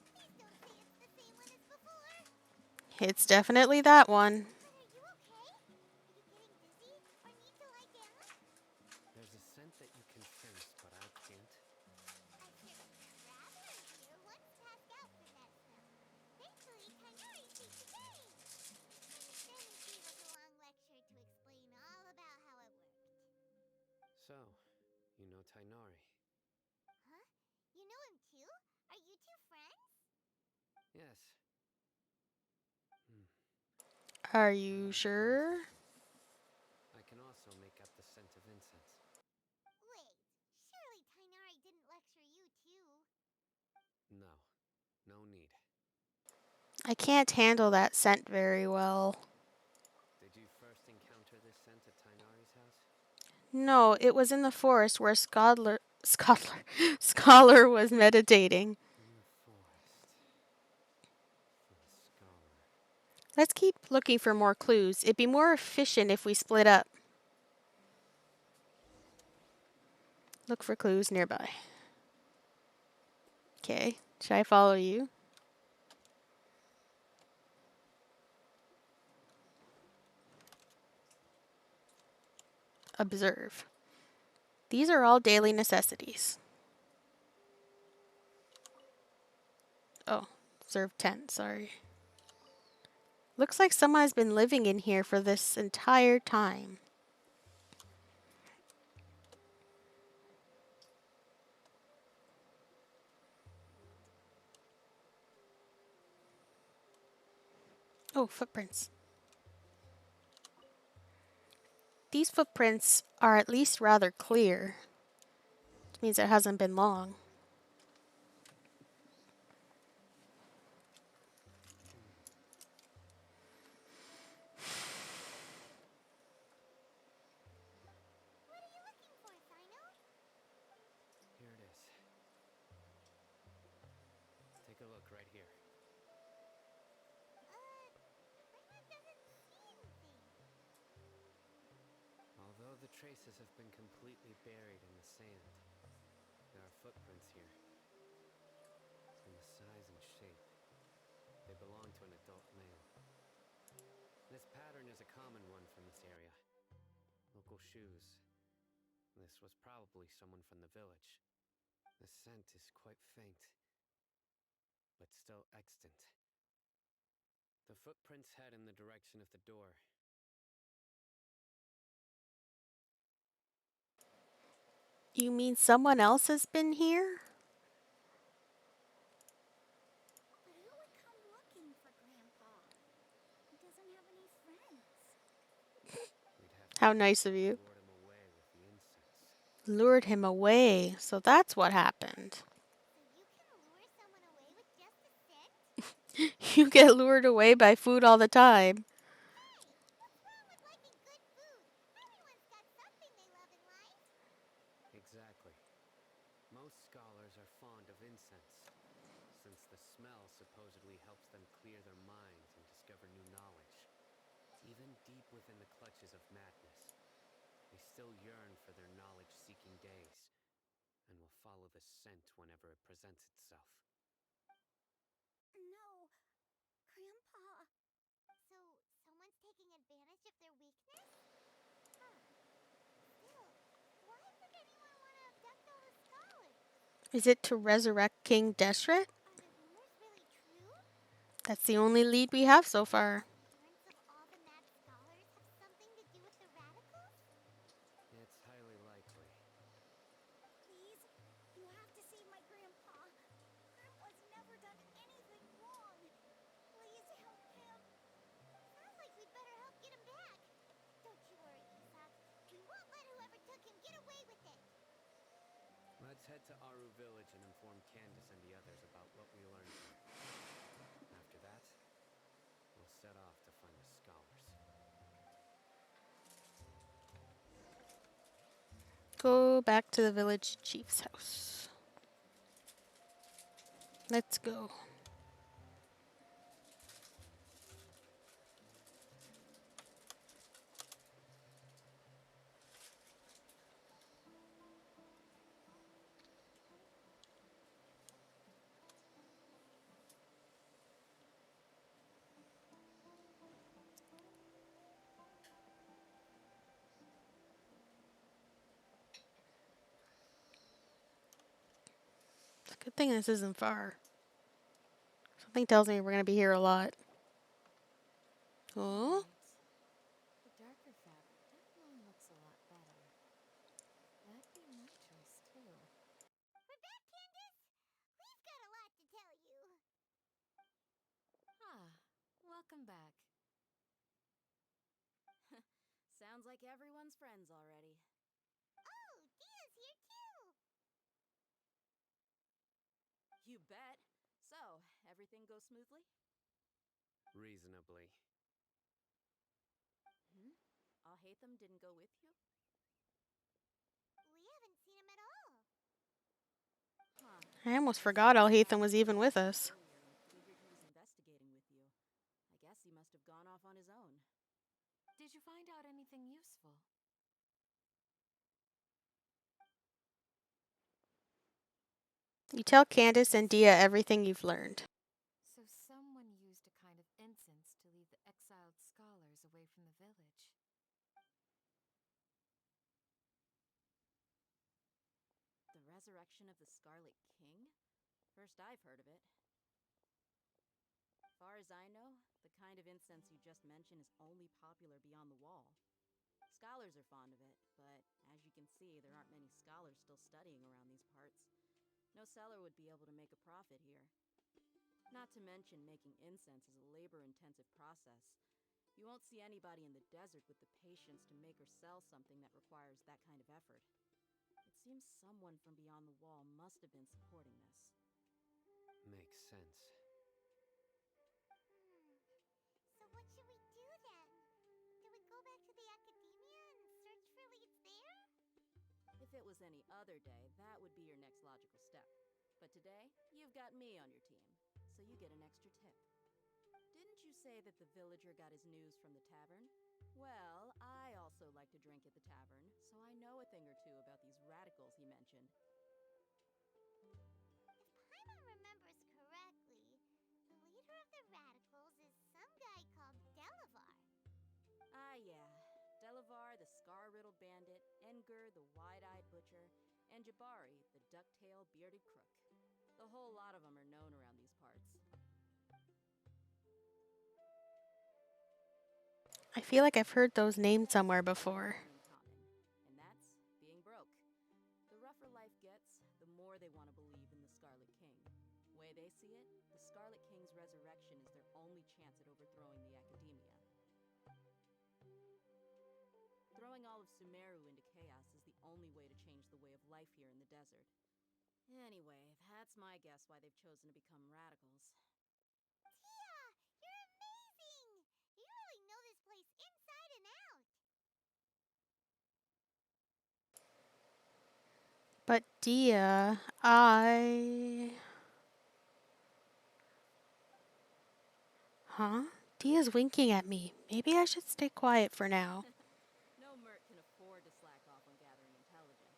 Please don't say it's the same one as before. It's definitely that one. But are you okay? Are you getting dizzy or need to lie down? There's a scent that you can sense, but I can't. Traveler here once passed out from that smell. Thankfully, Tainari saved the day. Then he gave us a long lecture to explain all about how it worked. So, you know Tainari? Huh? You know him too? Are you two friends? Yes. Are you sure? I can also make out the scent of incense. Wait, surely Tainari didn't lecture you too. No, no need. I can't handle that scent very well. Did you first encounter this scent at Tainari's house? No, it was in the forest where Scholar was meditating. In the forest. For a scholar. Let's keep looking for more clues. It'd be more efficient if we split up. Look for clues nearby. Okay, should I follow you? Observe. These are all daily necessities. Oh, observe tent, sorry. Looks like someone has been living in here for this entire time. Oh, footprints. These footprints are at least rather clear. Which means it hasn't been long. What are you looking for, Sino? Here it is. Take a look right here. Paimon doesn't see anything. Although the traces have been completely buried in the sand, there are footprints here. In the size and shape, they belong to an adult male. This pattern is a common one from this area. Local shoes. This was probably someone from the village. The scent is quite faint, but still extant. The footprints head in the direction of the door. You mean someone else has been here? But who would come looking for Grandpa? He doesn't have any friends. We'd have to How nice of you. lure him away with the incense. Lured him away, so that's what happened. So you can lure someone away with just a scent? You get lured away by food all the time. Hey, what's wrong with liking good food? Everyone's got something they love in life. Exactly. Most scholars are fond of incense, since the smell supposedly helps them clear their minds and discover new knowledge. Even deep within the clutches of madness, they still yearn for their knowledge-seeking days, and will follow the scent whenever it presents itself. No, Grandpa. So, someone's taking advantage of their weakness? Huh. Still, why would anyone want to abduct all the scholars? Is it to resurrect King Deshret? Are the rumors really true? That's the only lead we have so far. Parents of all the mad scholars have something to do with the radicals? It's highly likely. Please, you have to save my grandpa. Grandpa's never done anything wrong. Please help him. Sounds like we'd better help get him back. Don't you worry, Isa. We won't let whoever took him get away with it. Let's head to Aru Village and inform Candace and the others about what we learned here. After that, we'll set off to find the scholars. go back to the village chief's house. Let's go. It's a good thing this isn't far. Something tells me we're going to be here a lot. Oh? Right. The darker fabric definitely looks a lot better. That'd be my choice, too. We're back, Candace! We've got a lot to tell you. Ah, welcome back. Sounds like everyone's friends already. Oh, Dia's here too! You bet. So, everything goes smoothly? Reasonably. Alhaitham didn't go with you? We haven't seen him at all. Huh. I almost I forgot saw him Alhaitham pass was by even my with house us. earlier and figured he was investigating with you. I guess he must have gone off on his own. Did you find out anything useful? You tell Candace and Dia everything you've learned. So someone used a kind of incense to lead the exiled scholars away from the village. The resurrection of the Scarlet King? First I've heard of it. Far as I know, the kind of incense you just mentioned is only popular beyond the wall. Scholars are fond of it, but as you can see, there aren't many scholars still studying around these parts. No seller would be able to make a profit here. Not to mention, making incense is a labor-intensive process. You won't see anybody in the desert with the patience to make or sell something that requires that kind of effort. It seems someone from beyond the wall must have been supporting this. Makes sense. So what should we do then? Do we go back to the academia and search for leads there? If it was any other day, that would be your next logical step. But today, you've got me on your team, so you get an extra tip. Didn't you say that the villager got his news from the tavern? Well, I also like to drink at the tavern, so I know a thing or two about these radicals he mentioned. If Paimon remembers correctly, the leader of the radicals is some guy called Delavar. Ah, yeah. Delavar, the scar-riddled bandit, Enger, the wide-eyed butcher, and Jabari, the duck-tailed bearded crook. The whole lot of them are known around these parts. I feel like I've heard those names somewhere before. In common, and that's being broke. The rougher life gets, the more they want to believe in the Scarlet King. Way they see it, the Scarlet King's resurrection is their only chance at overthrowing the Academia. Throwing all of Sumeru into chaos is the only way to change the way of life here in the desert. Anyway, that's my guess why they've chosen to become radicals. Tia! You're amazing! You really know this place inside and out! But Dia, Huh? Dia's winking at me. Maybe I should stay quiet for now. No merc can afford to slack off on gathering intelligence.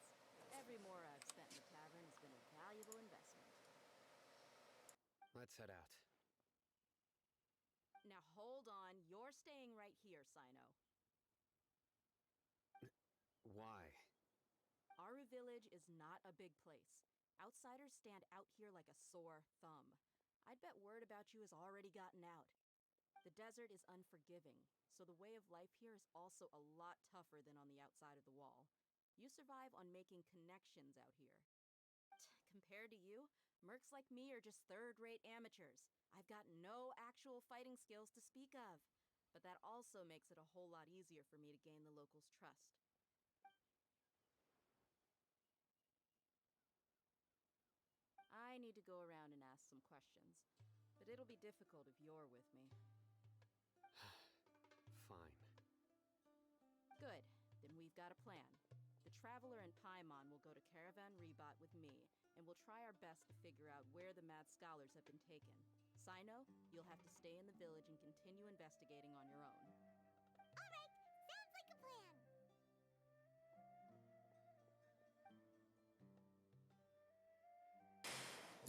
Every mora I've spent in the tavern has been a valuable investment. Let's head out. Now hold on, you're staying right here, Sino. Why? Aru Village is not a big place. Outsiders stand out here like a sore thumb. I'd bet word about you has already gotten out. The desert is unforgiving, so the way of life here is also a lot tougher than on the outside of the wall. You survive on making connections out here. Compared to you, mercs like me are just third-rate amateurs. I've got no actual fighting skills to speak of. But that also makes it a whole lot easier for me to gain the locals' trust. I need to go around and ask some questions, but it'll be difficult if you're with me. Fine. Good, then we've got a plan. The Traveler and Paimon will go to Caravan Rebot with me, and we'll try our best to figure out where the mad scholars have been taken. Sino, you'll have to stay in the village and continue investigating on your own. Alright, sounds like a plan.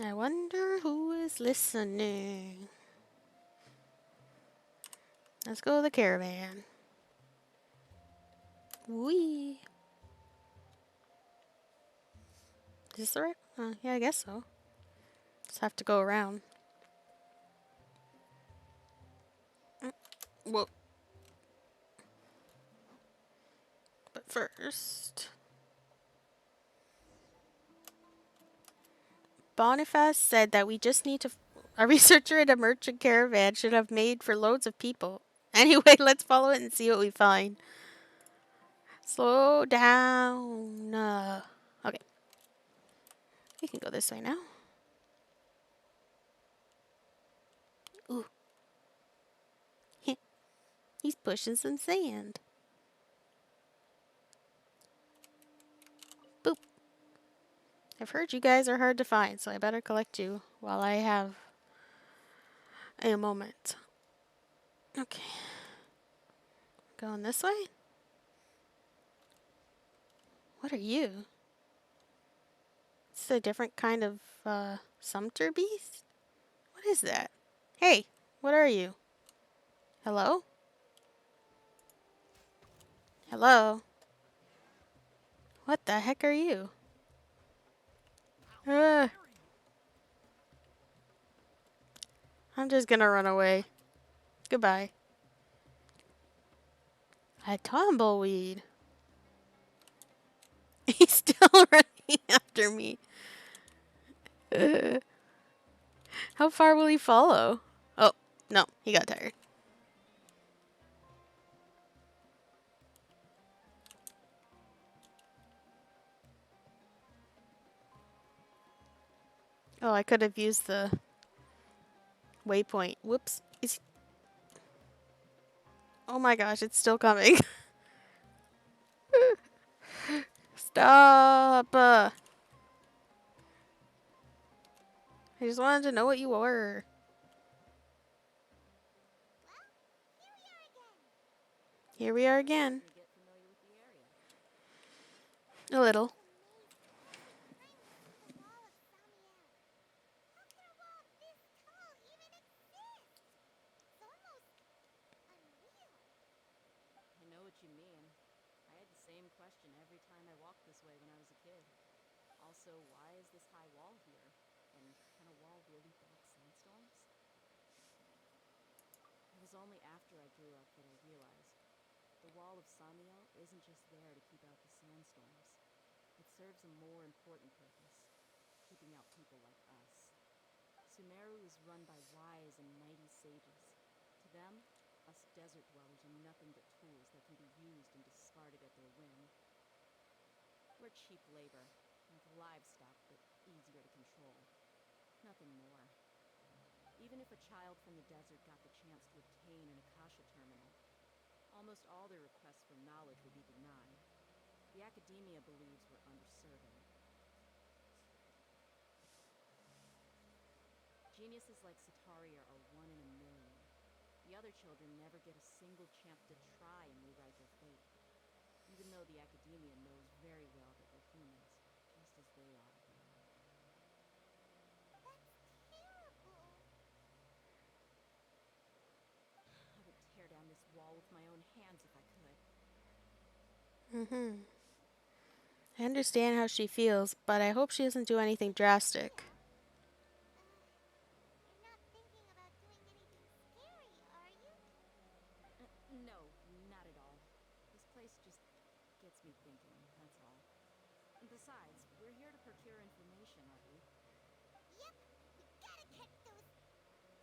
I wonder who is listening. Let's go to the caravan. Wee. Is this the right? Yeah, I guess so. Just have to go around. Whoa. But first, Boniface said that we just need to. A researcher at a merchant caravan should have made for loads of people. Anyway, let's follow it and see what we find. Slow down. Okay. We can go this way now. Ooh. He's pushing some sand. Boop. I've heard you guys are hard to find, so I better collect you while I have a moment. Okay. Going this way? What are you? It's a different kind of, sumpter beast? What is that? Hey, what are you? Hello? Hello? What the heck are you? I'm just gonna run away. Goodbye. A tumbleweed. He's still running after me. How far will he follow? Oh, no, he got tired. Oh, I could have used the waypoint. Whoops. Oh my gosh, it's still coming. Stop. I just wanted to know what you were. Here we are again. You get familiar with the area. A little. The wall of Sumeru. How can a wall this tall even exist? It's almost unreal. I know what you mean. I had the same question every time I walked this way when I was a kid. Also, why is this high wall here? And can a wall really block sandstorms? It was only after I grew up that I realized the wall of Samiel isn't just there to keep out the sandstorms. It serves a more important purpose, keeping out people like us. Sumeru is run by wise and mighty sages. To them, us desert dwellers are nothing but tools that can be used and discarded at their whim. We're cheap labor, like livestock, but easier to control. Nothing more. Even if a child from the desert got the chance to obtain an Akasha terminal, almost all their requests for knowledge would be denied. The academia believes we're underserving. Geniuses like Sataria are one in a million. The other children never get a single chance to try and rewrite their fate, even though the academia knows very well that we're humans, just as they are. That's terrible. I would tear down this wall with my own hands if I could. I understand how she feels, but I hope she doesn't do anything drastic. You're not thinking about doing anything scary, are you? No, not at all. This place just gets me thinking, that's all. And besides, we're here to procure information, aren't we? Yep, we gotta catch those. Shh.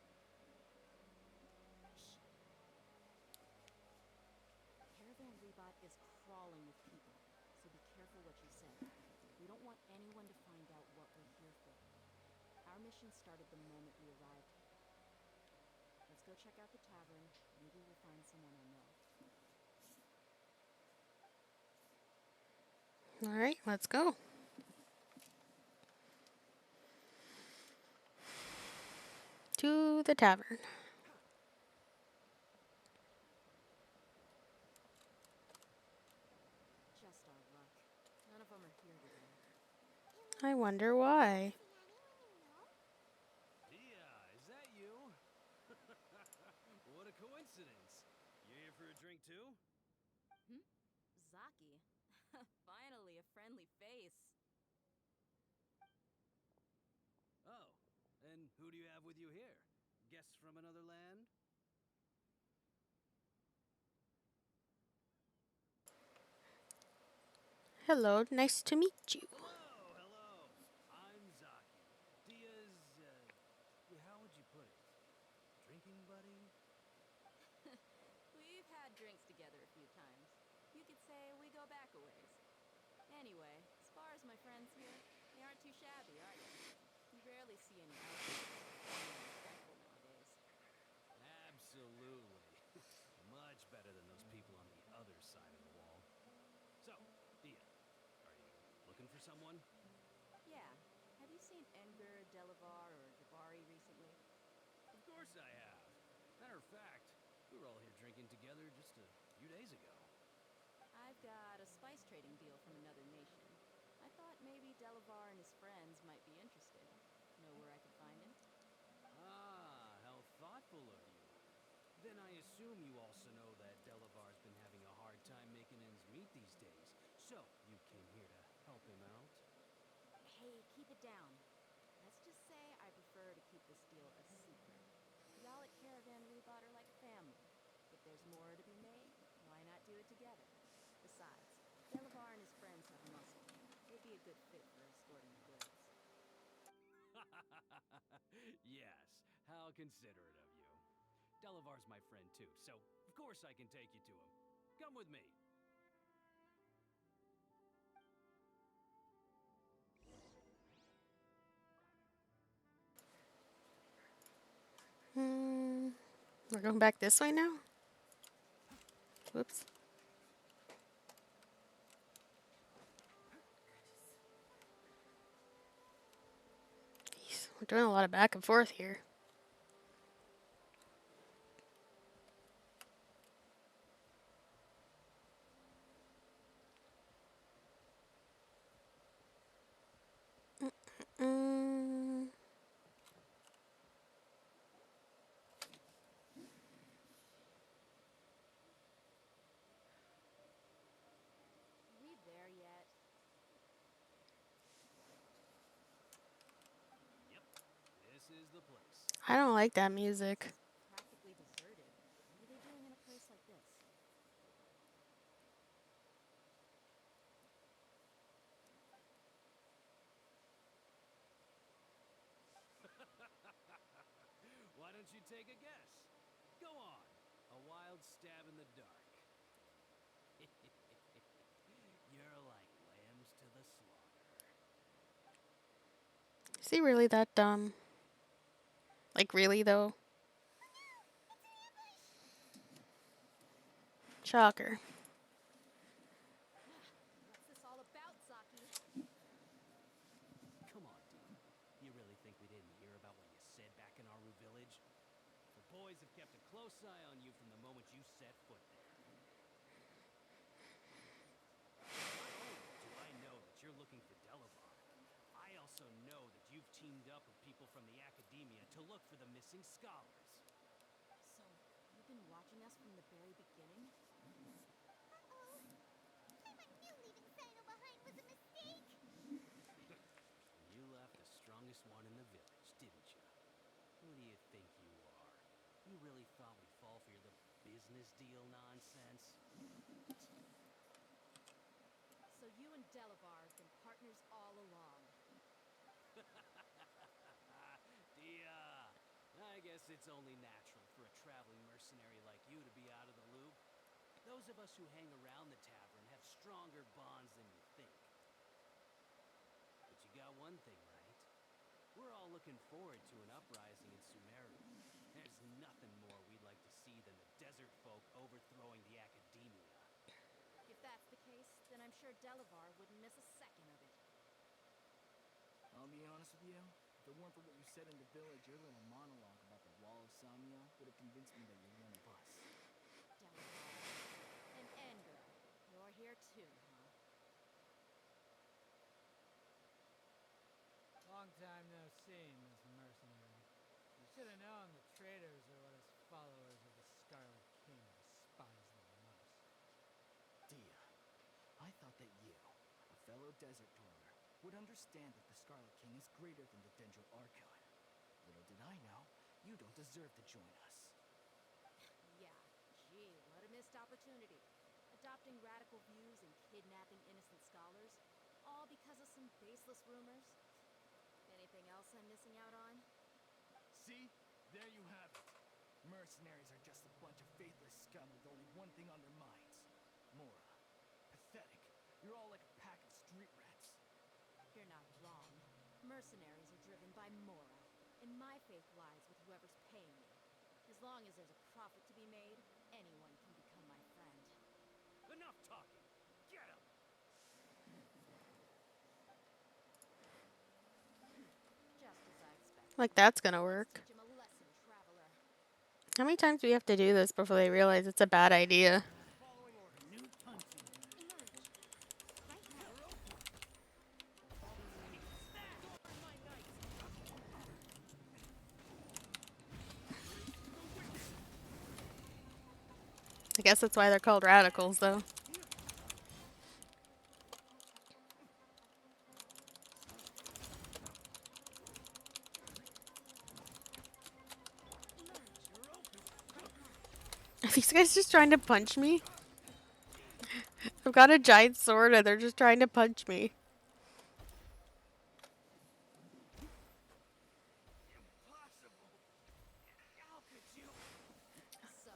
Caravan Rebot is crawling with people, so be careful what you say. We don't want anyone to find out what we're here for. Our mission started the moment we arrived here. Let's go check out the tavern. Maybe we'll find someone I know. Alright, let's go. To the tavern. Just our luck. None of them are here today. I wonder why. See anyone you know? Dia, is that you? What a coincidence. You here for a drink too? Zaki. Finally, a friendly face. Oh, and who do you have with you here? Guests from another land? Hello, nice to meet you. Hello, hello. I'm Zaki. Dia's, how would you put it? Drinking buddy? We've had drinks together a few times. You could say we go back a ways. Anyway, as far as my friends here, they aren't too shabby, are they? You rarely see any outsiders being respectful nowadays. Absolutely. Much better than those people on the other side of the wall. So, Dia, are you looking for someone? Yeah. Have you seen Engur, Delavar, or Jabari recently? Of course I have. Matter of fact, we were all here drinking together just a few days ago. I've got a spice trading deal from another nation. I thought maybe Delavar and his friends might be interested. Know where I could find him? Ah, how thoughtful of you. Then I assume you also know that Delavar's been having a hard time making ends meet these days. So, you came here to help him out? Hey, keep it down. Let's just say I prefer to keep this deal a secret. Y'all at Caravan Rebot are like family. If there's more to be made, why not do it together? Besides, Delavar and his friends have muscle. They'd be a good fit for escorting the goods. Yes, how considerate of you. Delavar's my friend too, so of course I can take you to him. Come with me. We're going back this way now? Whoops. Jeez, we're doing a lot of back and forth here. Mm, We there yet? Yep, this is the place. I don't like that music. Practically deserted. What are they doing in a place like this? Why don't you take a guess? Go on. A wild stab in the dark. You're like lambs to the slaughter. Is he really that dumb? Like, really, though? Shocker. What's this all about, Zaki? Come on, Dia. You really think we didn't hear about what you said back in Aru village? The boys have kept a close eye on you from the moment you set foot there. Not only do I know that you're looking for Delavar, I also know that you've teamed up with people from the Academia to look for the missing scholars. So, you've been watching us from the very beginning? Uh-oh. I knew leaving Sino behind was a mistake. You left the strongest one in the village, didn't you? Who do you think you are? You really thought we'd fall for your little business deal nonsense? So you and Delavar have been partners all along. Dia, I guess it's only natural for a traveling mercenary like you to be out of the loop. Those of us who hang around the tavern have stronger bonds than you think. But you got one thing right. We're all looking forward to an uprising in Sumeru. There's nothing more we'd like to see than the desert folk overthrowing the Academia. If that's the case, then I'm sure Delavar wouldn't miss a second of it. I'll be honest with you. If it weren't for what you said in the village, your little monologue about the Wall of Samia would have convinced me that you're one of us. Delavar. And Edgar. You're here too, huh? Long time no see, Miss Mercenary. You should have known the traitors are what us followers of the Scarlet King despise the most. Dia, I thought that you, a fellow desert dweller, would understand that the Scarlet King is greater than the Dendro Archon. Little did I know, you don't deserve to join us. Yeah, gee, what a missed opportunity. Adopting radical views and kidnapping innocent scholars, all because of some baseless rumors. Anything else I'm missing out on? See? There you have it. Mercenaries are just a bunch of faithless scum with only one thing on their minds. Mora. Pathetic. You're all like a pack of street rats. You're not wrong. Mercenaries are driven by Mora, and my faith lies with whoever's paying me. As long as there's a profit to be made, anyone can become my friend. Enough talking! Get him! Just as I expected. Like that's gonna Let's work. teach him a lesson, traveler. How many times do we have to do this before they realize it's a bad idea? Following orders. New hunting. Emerge. Right now. I guess that's why they're called radicals, though. Are these guys just trying to punch me? I've got a giant sword and they're just trying to punch me. Impossible. How could you? So,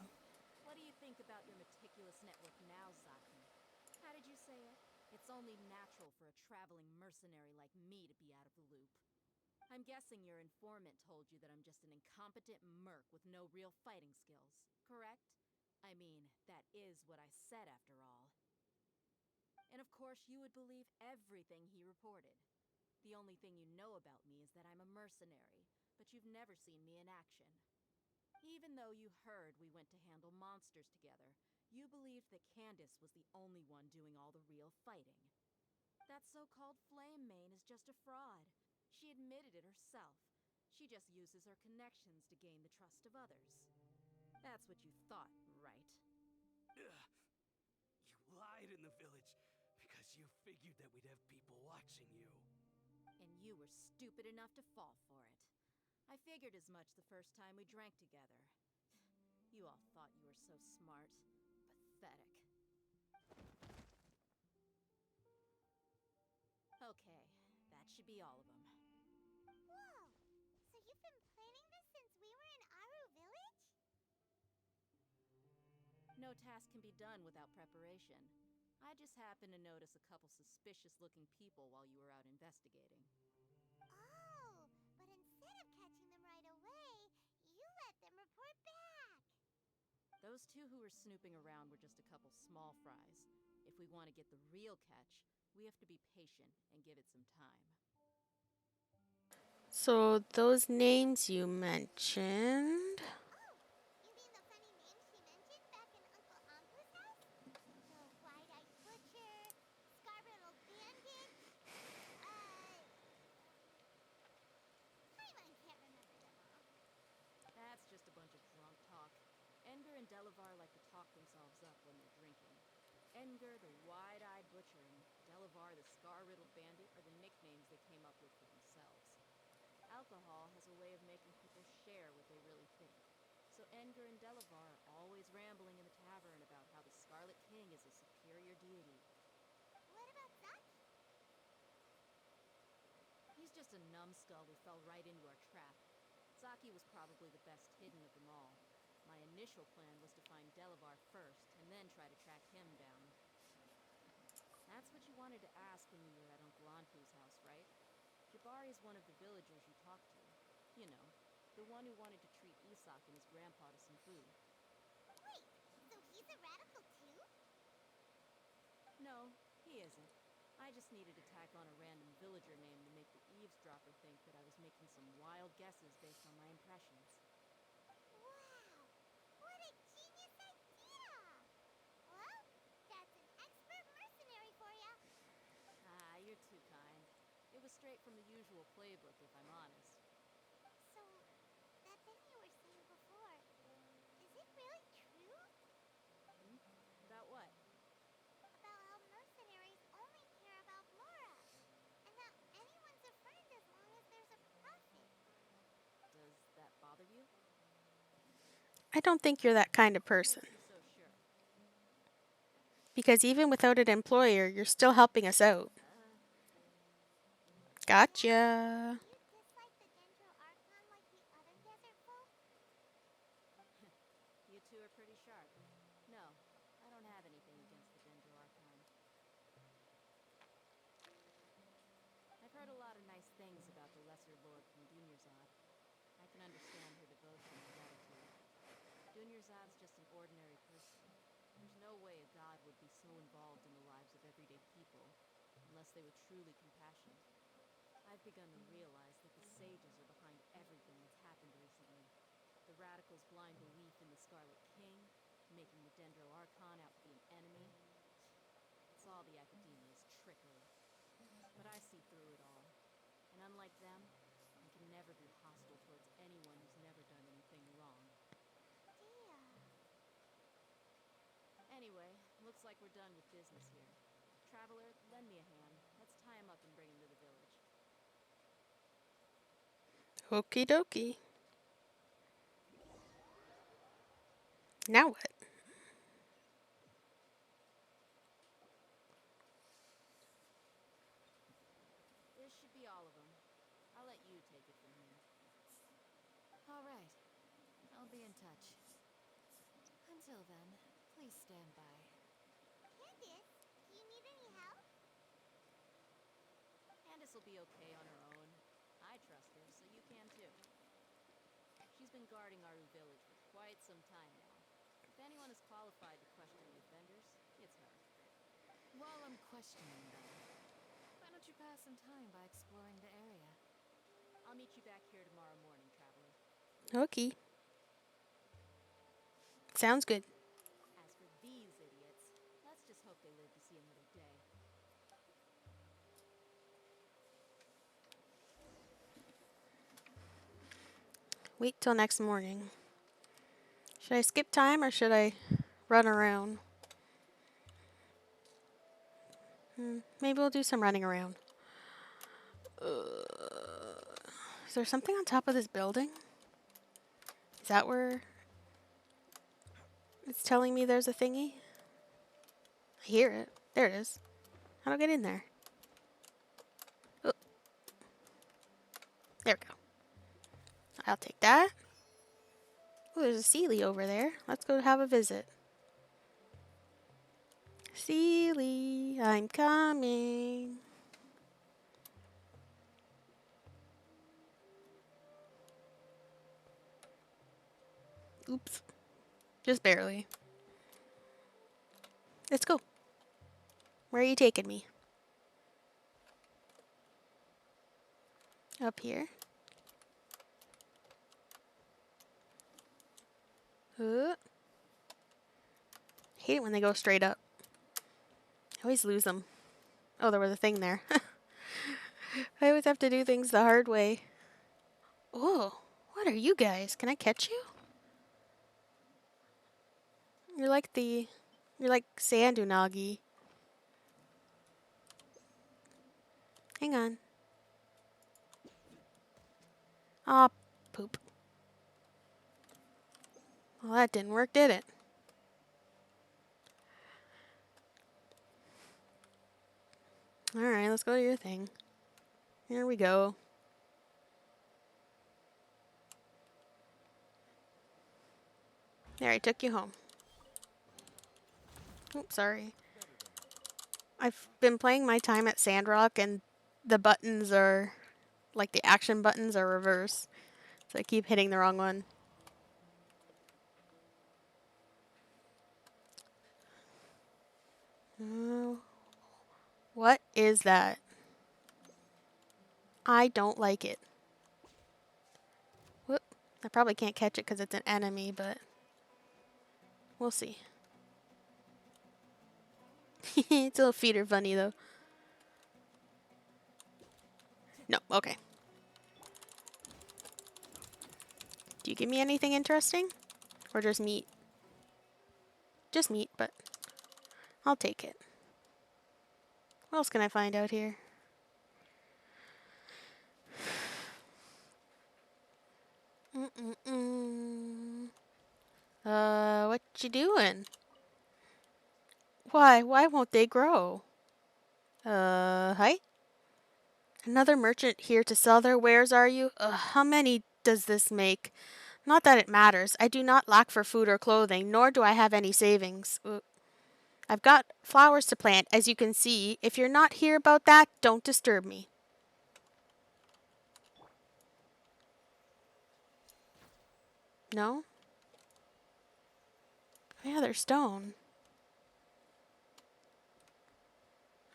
what do you think about your meticulous network now, Zaki? How did you say it? It's only natural for a traveling mercenary like me to be out of the loop. I'm guessing your informant told you that I'm just an incompetent merc with no real fighting skills, correct? I mean, that is what I said after all. And of course, you would believe everything he reported. The only thing you know about me is that I'm a mercenary, but you've never seen me in action. Even though you heard we went to handle monsters together, you believed that Candace was the only one doing all the real fighting. That so-called Flame Mane is just a fraud. She admitted it herself. She just uses her connections to gain the trust of others. That's what you thought, right? Ugh. You lied in the village because you figured that we'd have people watching you. And you were stupid enough to fall for it. I figured as much the first time we drank together. You all thought you were so smart. Pathetic. Okay, that should be all of them. Whoa! So you've been planning this since we were in Aru Village? No task can be done without preparation. I just happened to notice a couple suspicious-looking people while you were out investigating. Oh, but instead of catching them right away, you let them report back. Those two who were snooping around were just a couple small fries. If we want to get the real catch, we have to be patient and give it some time. So, those names you mentioned. Oh, you mean the funny name she mentioned back in Uncle Anku's house? The wide-eyed butcher, scar-riddled bandit, Paimon can't remember them all. That's just a bunch of drunk talk. Edgar and Delavar like to talk themselves up when they're drinking. Edgar, the wide-eyed butcher, and Delavar, the scar-riddled bandit, are the nicknames they came up with for themselves. Alcohol has a way of making people share what they really think. So Edgar and Delavar are always rambling in the tavern about how the Scarlet King is a superior deity. What about Zaki? He's just a numbskull who fell right into our trap. Zaki was probably the best hidden of them all. My initial plan was to find Delavar first, and then try to track him down. That's what you wanted to ask when we were at Uncle Anku's house, right? Jabari is one of the villagers you talked to. You know, the one who wanted to treat Isak and his grandpa to some food. Wait, so he's a radical too? No, he just needed to tack on a random villager name to make the eavesdropper think that I was making some wild guesses based on my impressions. Wow! What a genius idea! Well, that's an expert mercenary for ya. Ah, you're too kind. It was straight from the usual playbook, if I'm honest. So, that thing you were saying before, is it really true? About what? About how mercenaries only care about Blora, and that anyone's a friend as long as there's a profit. Does that bother you? I don't think you're that kind of What person. makes you so sure? Because even without an employer, you're still helping us out. Gotcha. Do you dislike the Dendro Archon like the other desert folk? You two are pretty sharp. No, I don't have anything against the Dendro Archon. I've heard a lot of nice things about the Lesser Lord from Dunyarzad. I can understand her devotion and gratitude. Dunyarzad's just an ordinary person. There's no way a god would be so involved in the lives of everyday people, unless they were truly compassionate. I've begun to realize that the sages are behind everything that's happened recently. The radicals' blind belief in the Scarlet King, making the Dendro Archon out to be an enemy. It's all the Academia's trickery. But I see through it all. And unlike them, I can never be hostile towards anyone who's never done anything wrong. Dia. Anyway, looks like we're done with business here. Traveler, lend me a hand. Let's tie him up and bring him to the village. Okie dokie. Now what? This should be all of them. I'll let you take it from here. All right. I'll be in touch. Until then, please stand by. Candace, do you need any help? Candace will be okay on her own. I trust her, so you can too. She's been guarding Aru Village for quite some time now. If anyone is qualified to question the offenders, it's her. While I'm questioning them, why don't you pass some time by exploring the area? I'll meet you back here tomorrow morning, Traveler. Okay. Sounds good. As for these idiots, let's just hope they live to see another day. Wait till next morning. Should I skip time or should I run around? Maybe we'll do some running around. Is there something on top of this building? Is that where it's telling me there's a thingy? I hear it. There it is. How do I get in there? Oh. There we go. I'll take that. Oh, there's a Sealy over there. Let's go have a visit. Sealy, I'm coming. Oops. Just barely. Let's go. Where are you taking me? Up here. Hate it when they go straight up. I always lose them. Oh, there was a thing there. I always have to do things the hard way. Oh, what are you guys? Can I catch you? You're like sand unagi. Hang on. Aw, poop. Well, that didn't work, did it? Alright, let's go to your thing. Here we go. There, I took you home. Oops, sorry. I've been playing my time at Sandrock and the buttons are, like the action buttons are reverse. So I keep hitting the wrong one. What is that? I don't like it. Whoop. I probably can't catch it because it's an enemy, but we'll see. It's a little feeder bunny, though. No, okay. Do you give me anything interesting? Or just meat? Just meat, but I'll take it. What else can I find out here? Mm-mm-mm. What you doing? Why? Why won't they grow? Hi? Another merchant here to sell their wares, are you? How many does this make? Not that it matters. I do not lack for food or clothing, nor do I have any savings. I've got flowers to plant, as you can see. If you're not here about that, don't disturb me. No? Yeah, they're stone.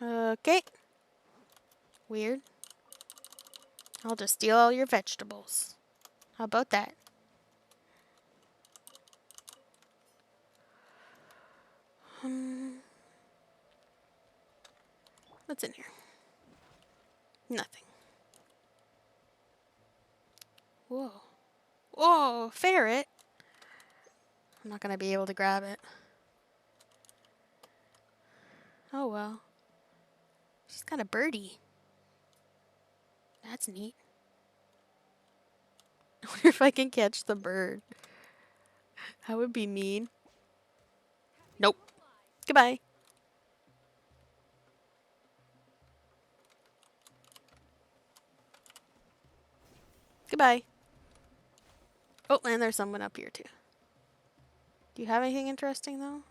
Okay. Weird. I'll just steal all your vegetables. How about that? What's in here? Nothing. Whoa. Whoa, ferret. I'm not going to be able to grab it. Oh well. She's got a birdie. That's neat. I wonder if I can catch the bird. That would be mean. Nope. Goodbye. Goodbye. Oh, and there's someone up here too. Do you have anything interesting though?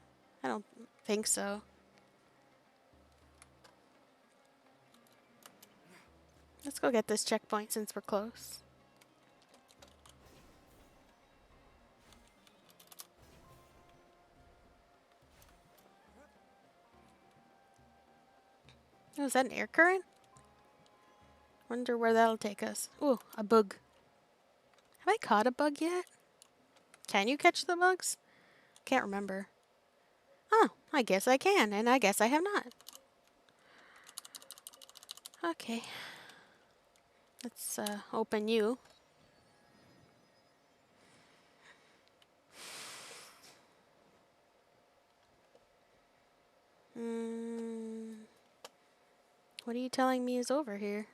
I don't think so. Let's go get this checkpoint since we're close. Oh, is that an air current? Wonder where that'll take us. Ooh, a bug. Have I caught a bug yet? Can you catch the bugs? Can't remember. Oh, I guess I can, and I guess I have not. Okay. Let's open you. What are you telling me is over here?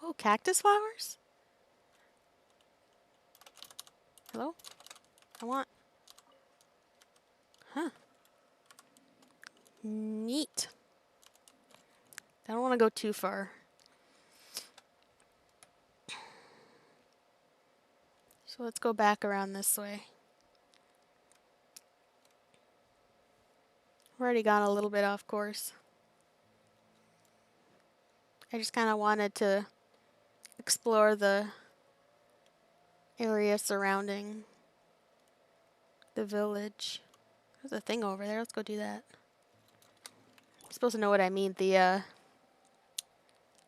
Oh, cactus flowers? Hello? I want... Huh. Neat. I don't want to go too far. So let's go back around this way. We've already gone a little bit off course. I just kind of wanted to explore the area surrounding the village. There's a thing over there. Let's go do that. I'm supposed to know what I mean. The,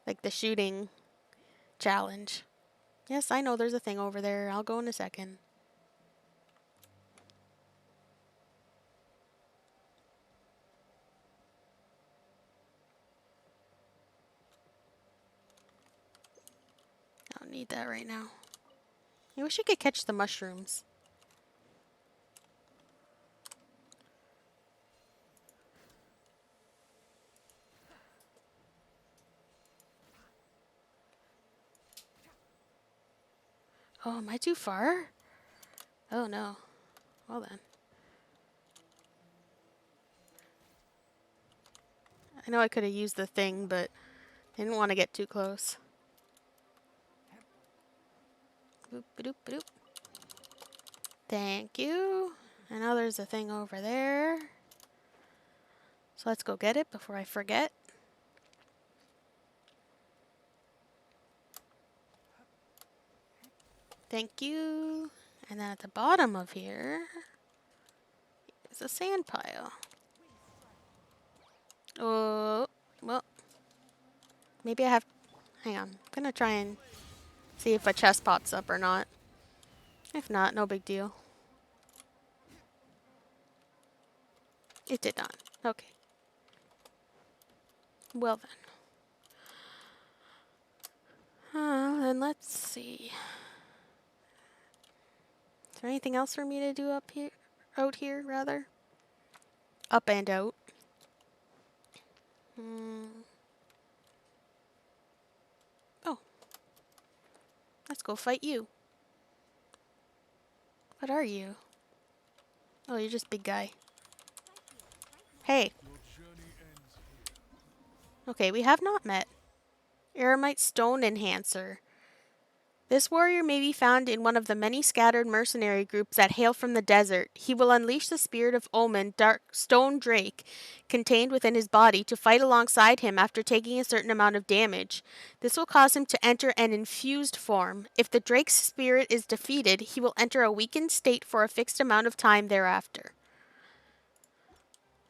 like the shooting challenge. Yes, I know there's a thing over there. I'll go in a second. I don't need that right now. I wish you could catch the mushrooms. Oh, am I too far? Oh no. Well then. I know I could have used the thing, but I didn't want to get too close. Boop, ba-doop, ba-doop. Thank you. I know there's a thing over there. So let's go get it before I forget. Thank you. And then at the bottom of here is a sand pile. Oh, Well, maybe I have... Hang on. I'm gonna try and see if a chest pops up or not. If not, no big deal. It did not. Okay. Well then let's see. Is there anything else for me to do up here? Out here, rather? Up and out. Oh. Let's go fight you. What are you? Oh, you're just big guy. Hey. Okay, we have not met. Aramite Stone Enhancer. This warrior may be found in one of the many scattered mercenary groups that hail from the desert. He will unleash the spirit of Omen, Dark Stone Drake, contained within his body to fight alongside him after taking a certain amount of damage. This will cause him to enter an infused form. If the Drake's spirit is defeated, he will enter a weakened state for a fixed amount of time thereafter.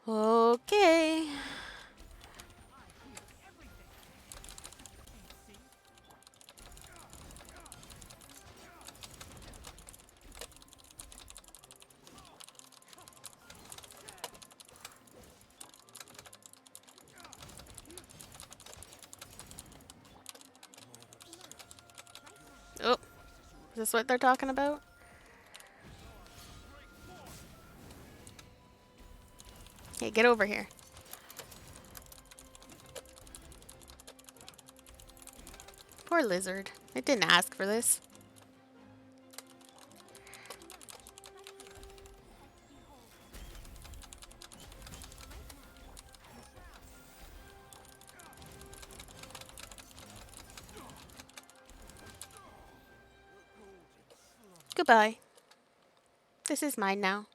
Okay. Oh, is this what they're talking about? Hey, get over here. Poor lizard. It didn't ask for this. Goodbye. This is mine now.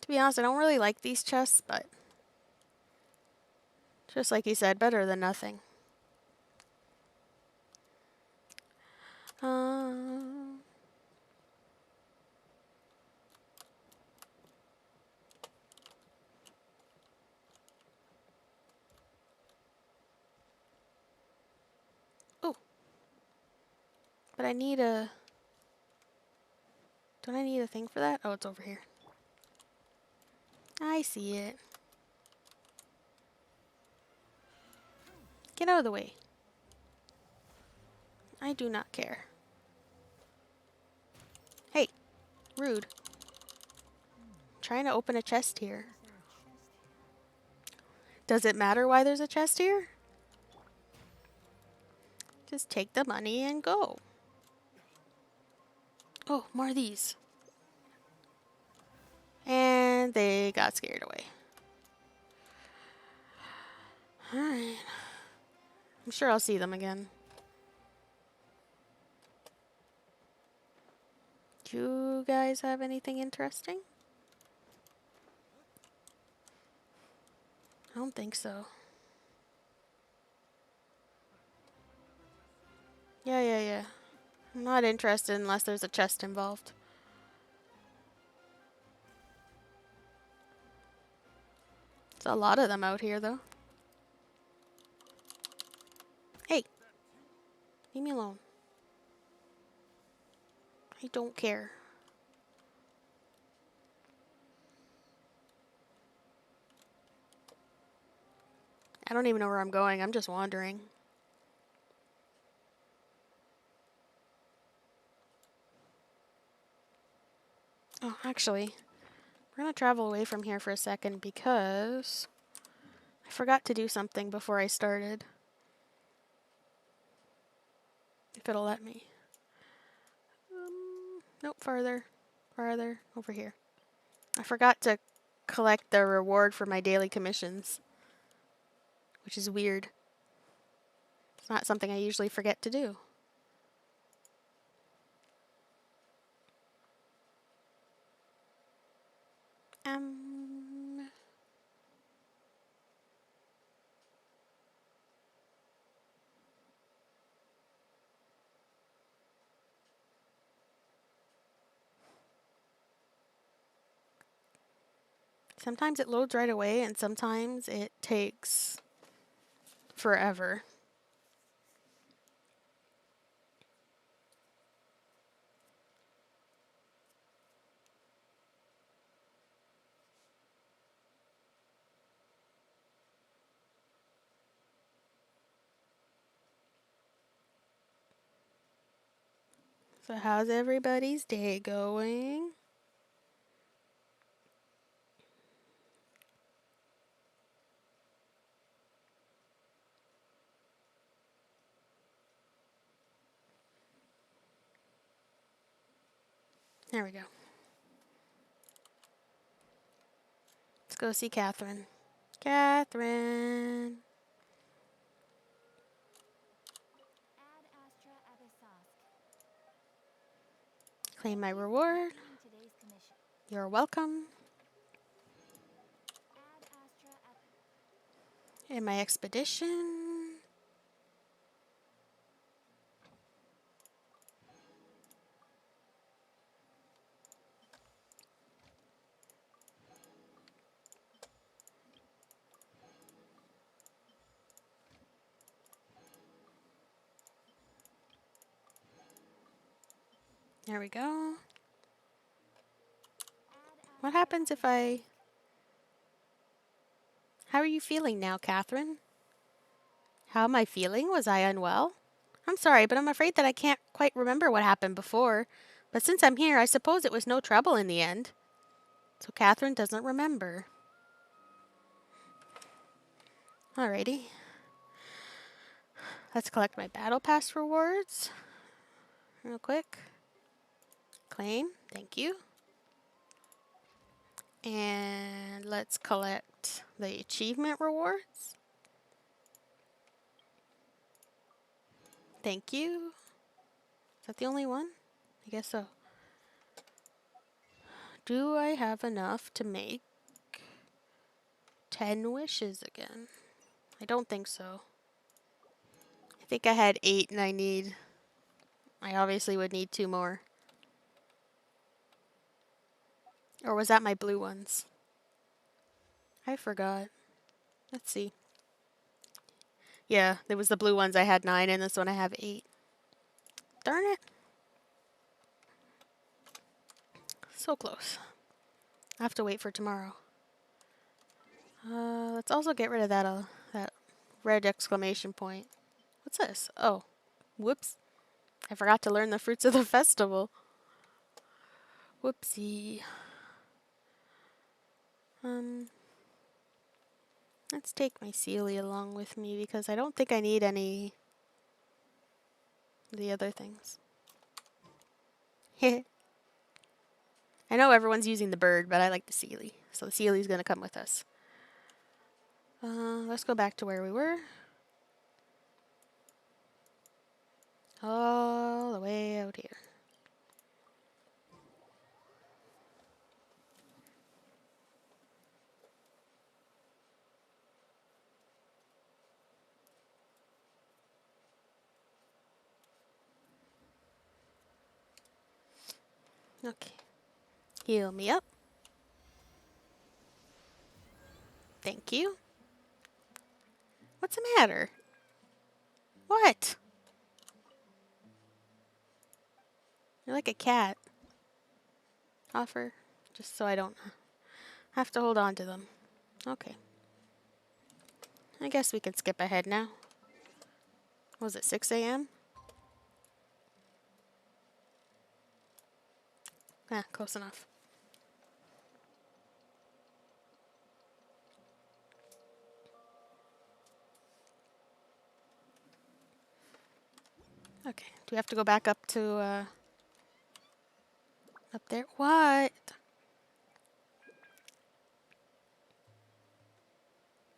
To be honest, I don't really like these chests, but just like you said, better than nothing. Um, oh, but I need a... Don't I need a thing for that? Oh, it's over here. I see it. Get out of the way. I do not care. Hey, rude. Trying to open a chest here. Does it matter why there's a chest here? Just take the money and go. Oh, more of these. And they got scared away. Alright. I'm sure I'll see them again. Do you guys have anything interesting? I don't think so. Yeah. I'm not interested unless there's a chest involved. There's a lot of them out here, though. Hey! Leave me alone. I don't care. I don't even know where I'm going. I'm just wandering. Oh, actually, we're going to travel away from here for a second because I forgot to do something before I started. If it'll let me. Nope, farther. Farther. Over here. I forgot to collect the reward for my daily commissions, which is weird. It's not something I usually forget to do. Sometimes it loads right away and sometimes it takes forever. So how's everybody's day going? There we go. Let's go see Catherine. Catherine. Ad astra abyssosque. Claim my Thank you for reward. completing today's commission. You're welcome. Ad astra In my expedition. There we go. What happens if I... How are you feeling now, Catherine? How am I feeling? Was I unwell? I'm sorry, but I'm afraid that I can't quite remember what happened before. But since I'm here, I suppose it was no trouble in the end. So Catherine doesn't remember. Alrighty. Let's collect my battle pass rewards. Real quick. Claim. Thank you. And let's collect the achievement rewards. Thank you. Is that the only one? I guess so. Do I have enough to make 10 wishes again? I don't think so. I think I had 8 and I obviously would need 2 more. Or was that my blue ones? I forgot. Let's see. Yeah, there was the blue ones I had 9 and this one I have 8. Darn it. So close. I have to wait for tomorrow. Let's also get rid of that red exclamation point. What's this? Oh, whoops. I forgot to learn the fruits of the festival. Whoopsie. Let's take my Sealy along with me because I don't think I need any of the other things. I know everyone's using the bird, but I like the Sealy. So the Sealy's going to come with us. Let's go back to where we were. All the way out here. Okay. Heal me up. Thank you. What's the matter? What? You're like a cat. Offer. Just so I don't have to hold on to them. Okay. I guess we can skip ahead now. Was it 6 a.m.? Ah, close enough. Okay. Do we have to go back up to, up there? What?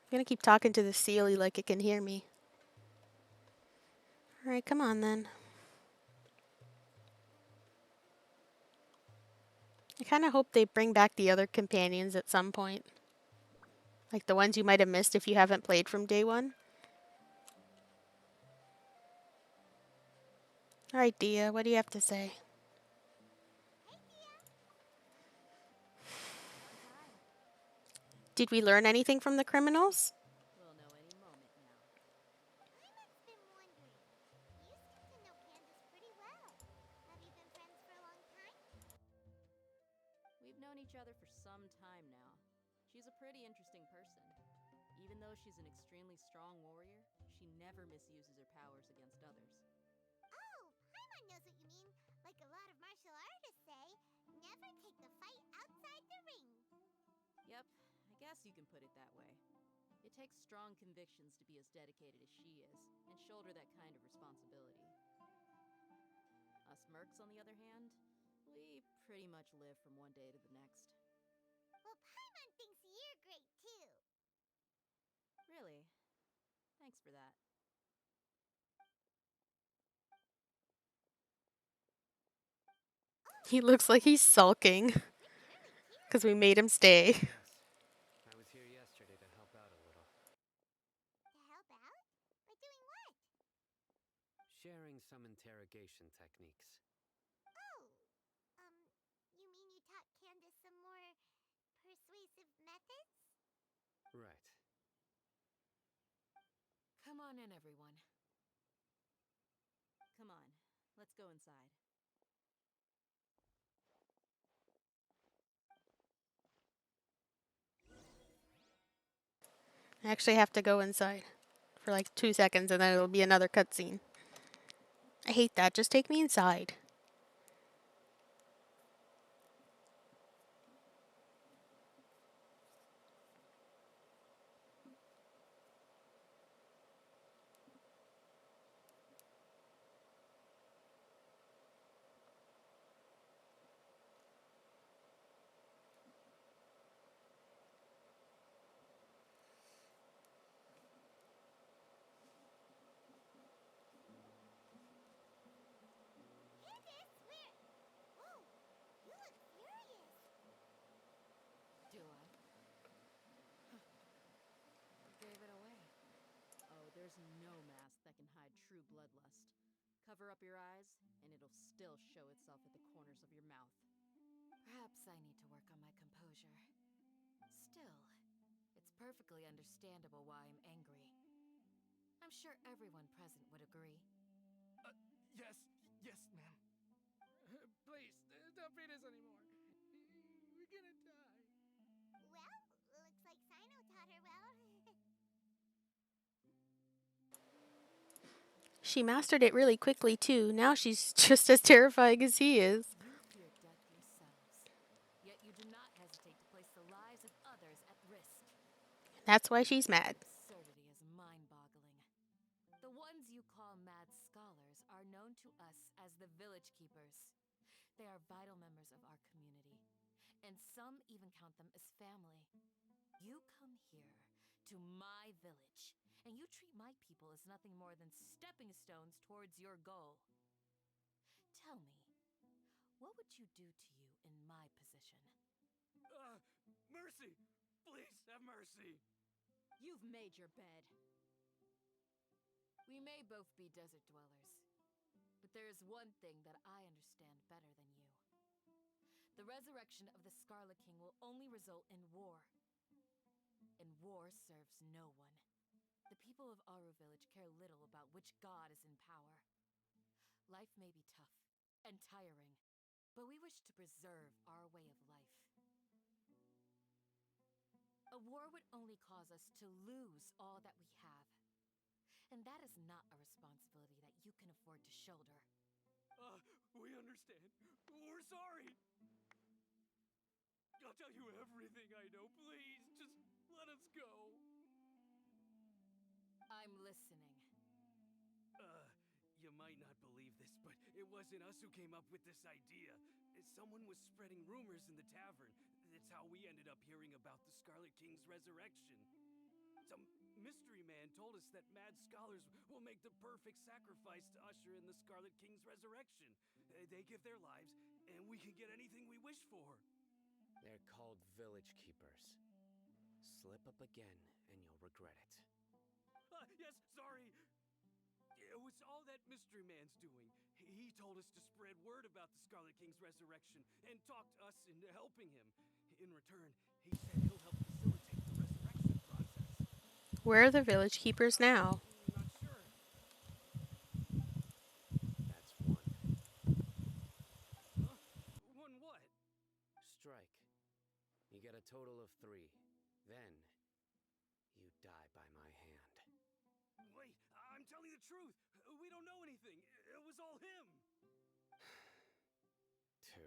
I'm gonna keep talking to the Sealy like it can hear me. Alright, come on then. I kind of hope they bring back the other companions at some point. Like the ones you might have missed if you haven't played from day one. Alright, Dia, what do you have to say? Did we learn anything from the criminals? We'll know any moment now. Paimon's been wondering. You seem to know Candace pretty well. Have you been friends for a long time? We've known each other for some time now. She's a pretty interesting person. Even though she's an extremely strong warrior, she never misuses her powers against others. Oh, Paimon knows what you mean. Like a lot of martial artists say, never take the fight outside the ring. Yep, I guess you can put it that way. It takes strong convictions to be as dedicated as she is, and shoulder that kind of responsibility. Us mercs, on the other hand, we pretty much live from one day to the next. Well, Paimon thinks you're great too. Really? Thanks for that. He looks like he's sulking Really cute. because we made him stay. Yes. I was here yesterday to help out a little. To help out? By doing what? Sharing some interrogation techniques. Oh, you mean you taught Candace some more persuasive methods? Right. Come on in, everyone. Come on, let's go inside. I actually have to go inside for like 2 seconds and then it'll be another cutscene. I hate that. Just take me inside. Candace, where? Whoa, you look furious. Do I? You gave it away. Oh, there's no mask that can hide true bloodlust. Cover up your eyes, and it'll still show itself at the corners of your mouth. Perhaps I need to work on my composure. Still, it's perfectly understandable why I'm angry. I'm sure everyone present would agree. Yes, yes, ma'am. Please, don't beat us anymore. We're gonna die. Well, looks like Sino taught her well. She mastered it really quickly too. Now she's just as terrifying as he is. You fear death yourselves, yet you do not hesitate to place the lives of others at risk. That's why she's mad. Absurdity is mind-boggling. The ones you call mad scholars are known to us as the Village Keepers. They are vital members of our community, and some even count them as family. You come here, to my village, and you treat my people as nothing more than stepping stones towards your goal. Tell me, what would you do to you in my position? Mercy! Please have mercy! You've made your bed. We may both be desert dwellers, but there is one thing that I understand better than you. The resurrection of the Scarlet King will only result in war. And war serves no one. The people of Aru Village care little about which god is in power. Life may be tough and tiring, but we wish to preserve our way of life. A war would only cause us to lose all that we have. And that is not a responsibility that you can afford to shoulder. We understand. We're sorry. I'll tell you everything I know. Please, just let us go. I'm listening. You might not believe this, but it wasn't us who came up with this idea. Someone was spreading rumors in the tavern. That's how we ended up hearing about the Scarlet King's resurrection. Some mystery man told us that mad scholars will make the perfect sacrifice to usher in the Scarlet King's resurrection. They give their lives, and we can get anything we wish for. They're called Village Keepers. Slip up again, and you'll regret it. Yes, sorry. It was all that mystery man's doing. He told us to spread word about the Scarlet King's resurrection and talked us into helping him. In return, he said he'll help facilitate the Where are the village keepers now? Not sure. That's one. Huh? One what? Strike. You get a total of 3. Then, you die by my hand. Wait, I'm telling the truth. We don't know anything. It was all him. 2.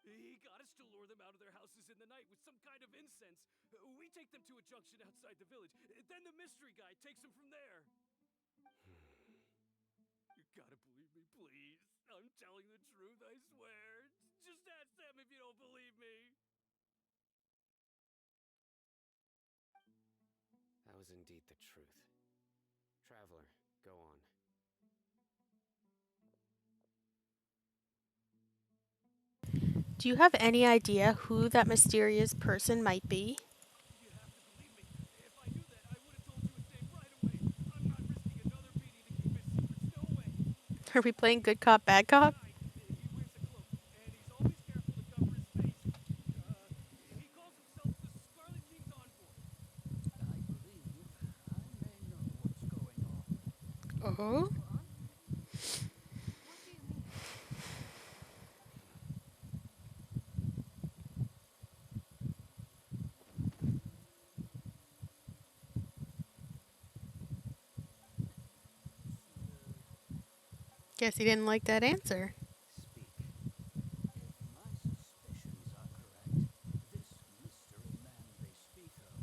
He got us to lure them out of their houses in the night with some kind of incense. We take them to a junction outside the village. Then the mystery guy takes them from there. You gotta believe me, please. I'm telling the truth, I swear. Just ask them if you don't believe me. That was indeed the truth. Traveler, go on. Do you have any idea who that mysterious person might be? You have to believe me. If I knew that, I would have told you his name right away. I'm not risking another beating to keep his secrets. No way. Are we playing good cop, bad cop? Guy, he wears a cloak, and he's always careful to cover his face. He calls himself the Scarlet King's envoy. I believe I may know what's going on. Oh? What do you mean? Guess he didn't like that answer. Speak. If my suspicions are correct, this mystery man they speak of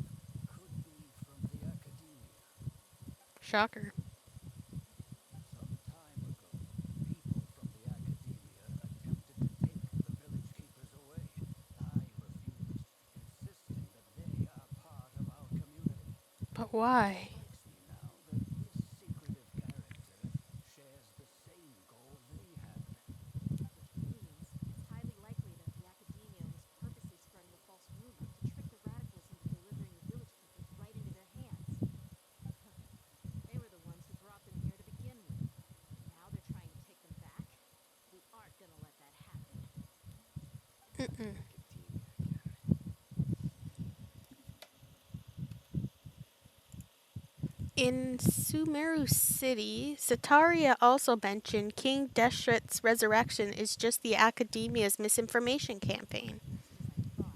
could be from the Academia. Shocker. Some time ago, people from the Academia attempted to take the village keepers away. I refused, insisting that they are part of our community. But why? Strikes me now that this secretive character shares the same goal they had. Which means it's highly likely that the Academia was purposely spreading a false rumor to trick the radicals into delivering the village keepers right into their hands. They were the ones who brought them here to begin with. And now they're trying to take them back? We aren't gonna let that happen. Mm-mm. Academia again. In Sumeru City, Sataria also mentioned King Deshret's resurrection is just the Academia's misinformation campaign. Just as I thought.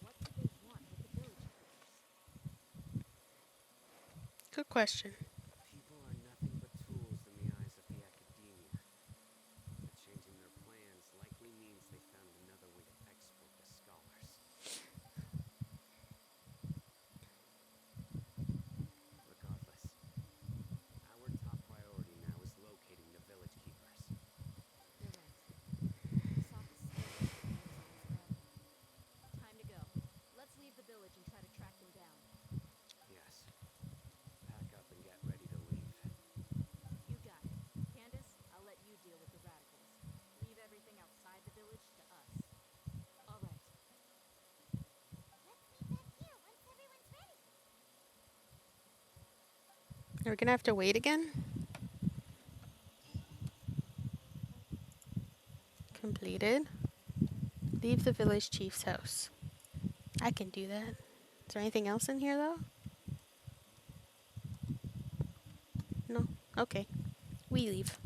What do they want with the village keepers? Good question. People are nothing but tools in the eyes of the Academia. But changing their plans likely means they found another way to exploit the scholars. Regardless, our top priority now is locating the village keepers. You're right. This office still looks like the name's on his head. Time to go. Let's leave the village and try to track them down. Yes. Pack up and get ready to leave. You got it. Candace, I'll let you deal with the radicals. Leave everything outside the village to us. All right. Let's meet back here once everyone's ready. Are we gonna have to wait again? Completed. Leave the village chief's house. I can do that. Is there anything else in here though? No? Okay. We leave.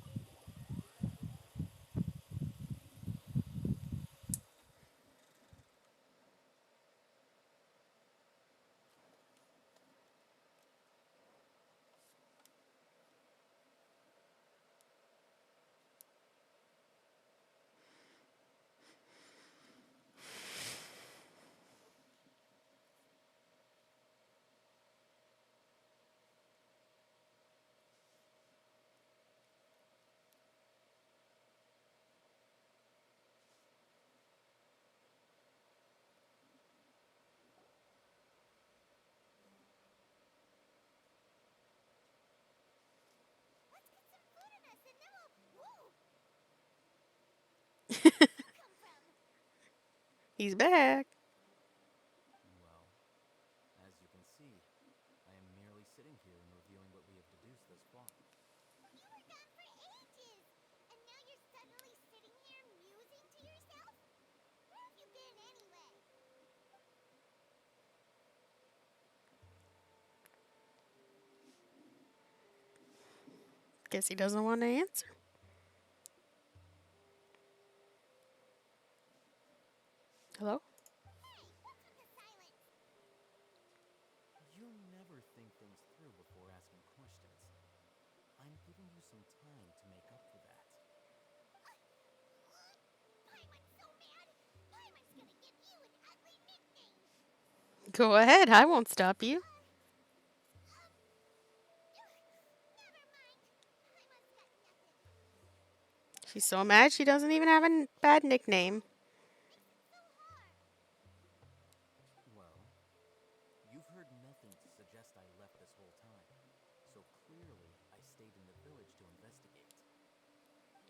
Let's get some food in us and then we'll. Whoa! Where'd you come from? He's back. Well, as you can see, I am merely sitting here and reviewing what we have deduced thus far. You were gone for ages! And now you're suddenly sitting here musing to yourself? Where have you been anyway? Guess he doesn't want to answer. Hello? You never think things through before asking questions. I'm giving you some time to make up for that. Paimon's so mad! Paimon's gonna give you an ugly nickname! Go ahead. I won't stop you. Never mind. Paimon's got nothing. She's so mad she doesn't even have a bad nickname. Makes it so hard. Well, you've heard nothing to suggest I left this whole time, so clearly I stayed in the village to investigate.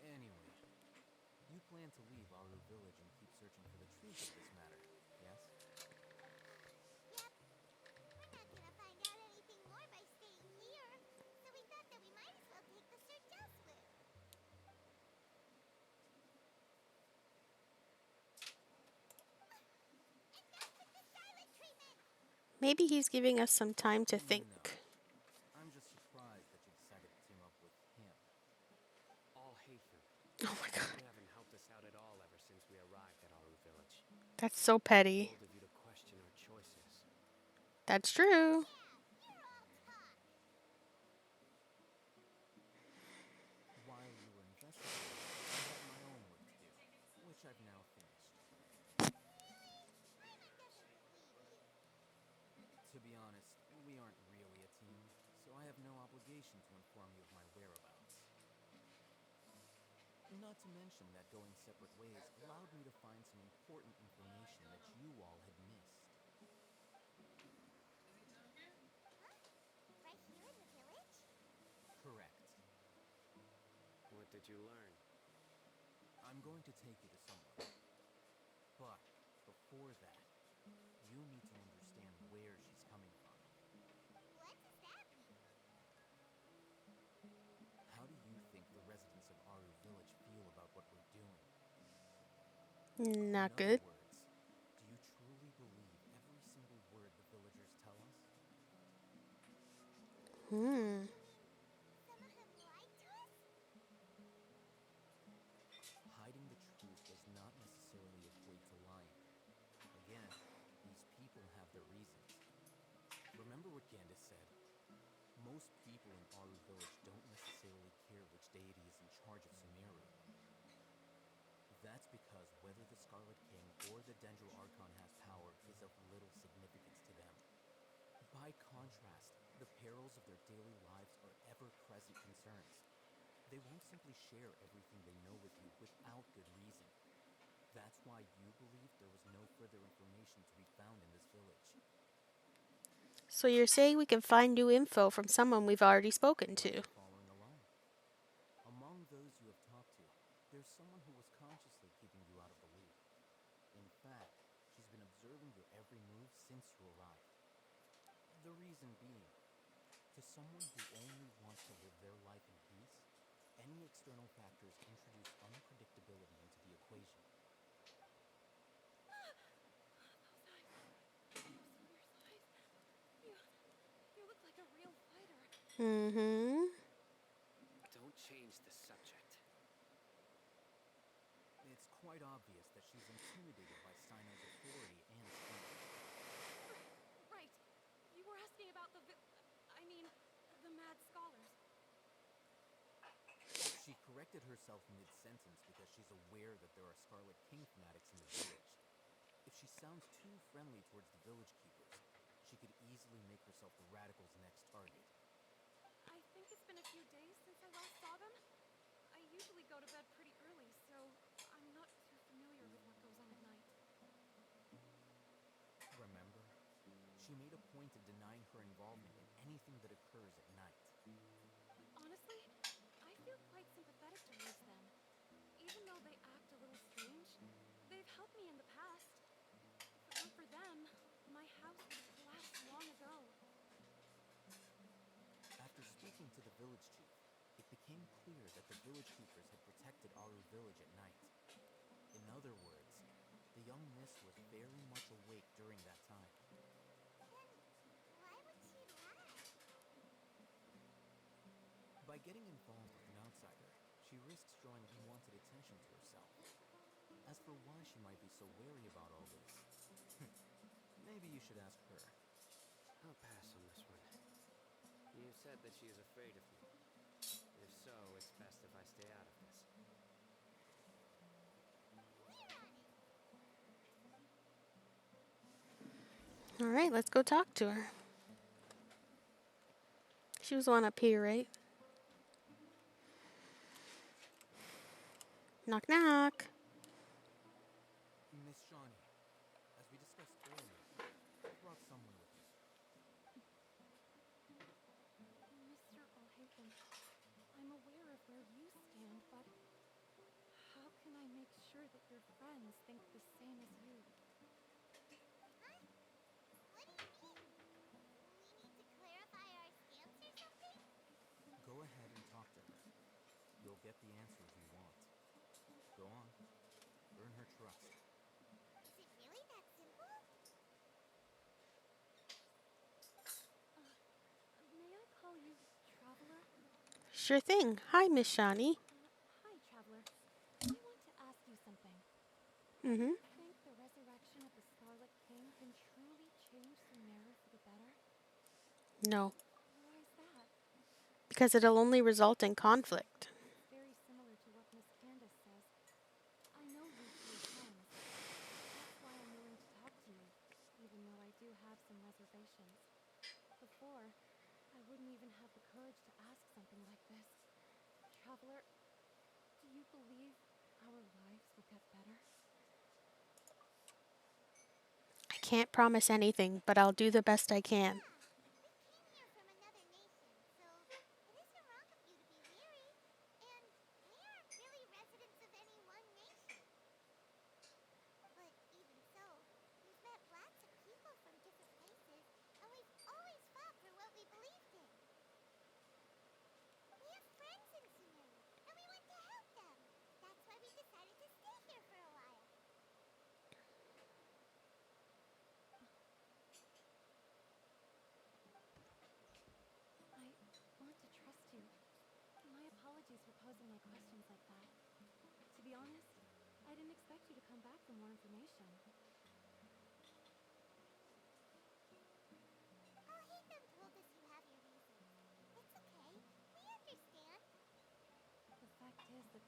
Anyway, you plan to leave Aru village and keep searching for the truth of this matter, yes? Yep. We're not gonna find out anything more by staying here, so we thought that we might as well take the search elsewhere. Enough with the silent treatment! Maybe he's giving us some time to think. No. I'm just surprised that you decided to team up with him. All hate him. Oh my god. You haven't helped us out at all ever since we arrived at Aru village. That's so petty. Bold of you to question our choices. That's true. Yeah, you're all talk. While you were investigating, I had my own work to do, which I've now finished. Paimon doesn't believe you. To be honest, we aren't really a team, so I have no obligation to inform you of my whereabouts. Not to mention that going separate ways allowed me to find some important information that you all had missed. Huh? Right here in the village? Correct. What did you learn? I'm going to take you to someone. But before that, you need to understand where she's coming from. What does that mean? How do you think the residents of Aru village feel about what we're doing? Not In good. other words, do you truly believe every single word the villagers tell us? Hmm. Some of them lied to us? Hiding the truth does not necessarily equate to lying. Again, these people have their reasons. Remember what Gandhi said? Most people in Aru village don't necessarily care which deity is in charge of Sumeru. That's because whether the Scarlet King or the Dendro Archon has power is of little significance to them. By contrast, the perils of their daily lives are ever-present concerns. They won't simply share everything they know with you without good reason. That's why you believed there was no further information to be found in this village. So you're saying we can find new info from someone we've already spoken to? You're following along. Among those you have talked to, there's someone who was consciously keeping you out of the loop. In fact, she's been observing your every move since you arrived. The reason being, to someone who only wants to live their life in peace, any external factors introduce unpredictability into the equation. You look like a real fighter. Mm-hmm. Don't change the subject. It's quite obvious that she's intimidated by Sinai's authority and strength. Right. You were asking about the the mad scholars. She corrected herself mid-sentence because she's aware that there are Scarlet King fanatics in the village. If she sounds too friendly towards the village keepers, she could easily make herself the radicals' next target. I think it's been a few days since I last saw them. I usually go to bed pretty early, so I'm not too familiar with what goes on at night. Remember? She made a point of denying her involvement in anything that occurs at night. Honestly, I feel quite sympathetic towards them. Even though they act a little strange, they've helped me in the past. If it weren't for them, my house would have collapsed long ago. After speaking to the village chief, it became clear that the village keepers had protected Aru village at night. In other words, the young miss was very much awake during that time. Then why would she lie? By By getting involved with an outsider, she risks drawing unwanted attention to herself. As for why she might be so wary about all this, maybe you should ask her. I'll pass on this one. You said that she is afraid of me. If so, it's best if I stay out of this. All right, let's go talk to her. She was the one up here, right? Knock, knock. Miss Shawnee, as we discussed earlier, I brought someone with me. Mr. Alhaven, I'm aware of where you stand, but how can I make sure that your friends think the same as you? Huh? What do you mean? We need to clarify our stance or something? Go ahead and talk to her. You'll get the answers you want. Go on. Earn her trust. Is it really that simple? May I call you Traveler? Sure thing. Hi, Miss Shawnee. Hi, Traveler. I want to ask you something. Mm-hmm. Do you think the resurrection of the Scarlet King can truly change Sumeru for the better? No, Why is that? because it'll only result in conflict. It's very similar to what Miss Candace says. I know you fear friends. That's why I'm willing to talk to you, even though I do have some reservations. Before, I wouldn't even have the courage to ask something like this. Traveler, do you believe our lives will get better? I can't promise anything, but I'll do the best I can. We came here from another nation, so it isn't wrong of you to be weary. And we aren't really residents of any one nation. But even so, we've met lots of people from different places, and we've always fought for what we believed in. We have friends in Sumeru, and we want to help them. That's why we decided to stay here for a while. I want to trust you. My apologies for posing my questions like that. To be honest, I didn't expect you to come back for more information. Alhaitham told us you have your reasons. It's okay. We understand. The fact is that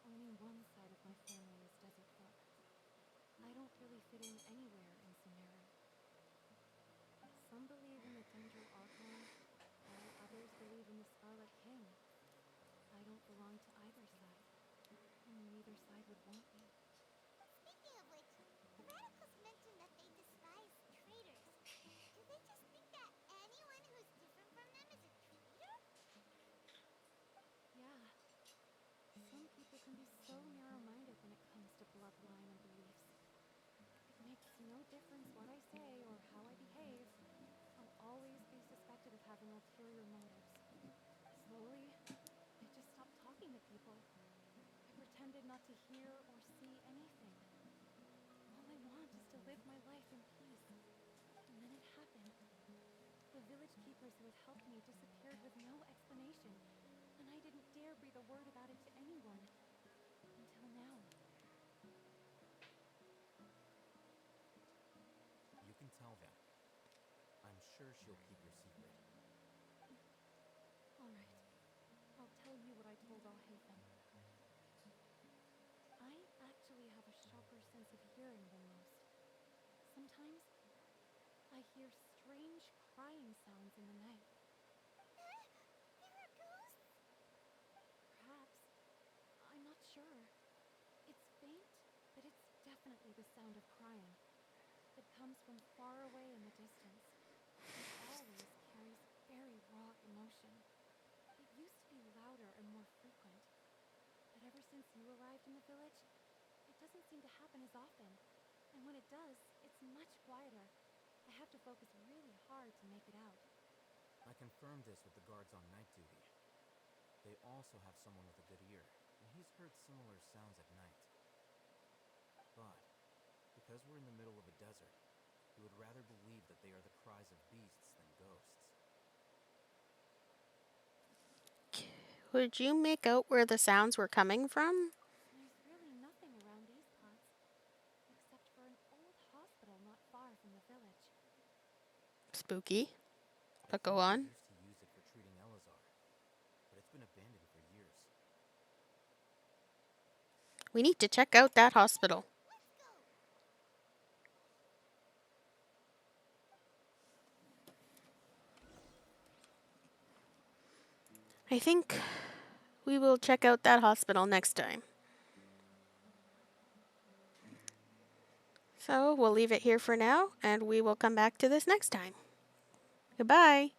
only one side of my family is desert folk. I don't really fit in anywhere in Sumeru. Some believe in the Dendro Archon, while others believe in the Scarlet King. I don't belong to either side, and neither side would want me. Speaking of which, the radicals mentioned that they despise traitors. Do they just think that anyone who's different from them is a traitor? Yeah. Some people can be so narrow-minded when it comes to bloodline and beliefs. It makes no difference what I say or how I behave. I'll always be suspected of having ulterior motives. Slowly, I just stopped talking to people. I pretended not to hear or see anything. All I want is to live my life in peace. And then it happened. The village keepers who had helped me disappeared with no explanation, and I didn't dare breathe a word about it to anyone. Until now. You can tell them. I'm sure she'll keep your secret. All right. I'll tell you what I told Alhaven. I actually have a sharper sense of hearing than most. Sometimes, I hear strange crying sounds in the night. There are ghosts? Perhaps. I'm not sure. It's faint, but it's definitely the sound of crying. It comes from far away in the distance. It always carries very raw emotion. It used to be louder and more frequent. But ever since you arrived in the village, it doesn't seem to happen as often. And when it does, it's much quieter. I have to focus really hard to make it out. I confirmed this with the guards on night duty. They also have someone with a good ear, and he's heard similar sounds at night. But, because we're in the middle of a desert, he would rather believe that they are the cries of beasts than ghosts. Could you make out where the sounds were coming from? There's really nothing around these parts, except for an old hospital not far from the village. Spooky. I But go think they on. used to use it for treating Elazar, but it's been abandoned for years. We need to check out that hospital. I think we will check out that hospital next time. So we'll leave it here for now, and we will come back to this next time. Goodbye.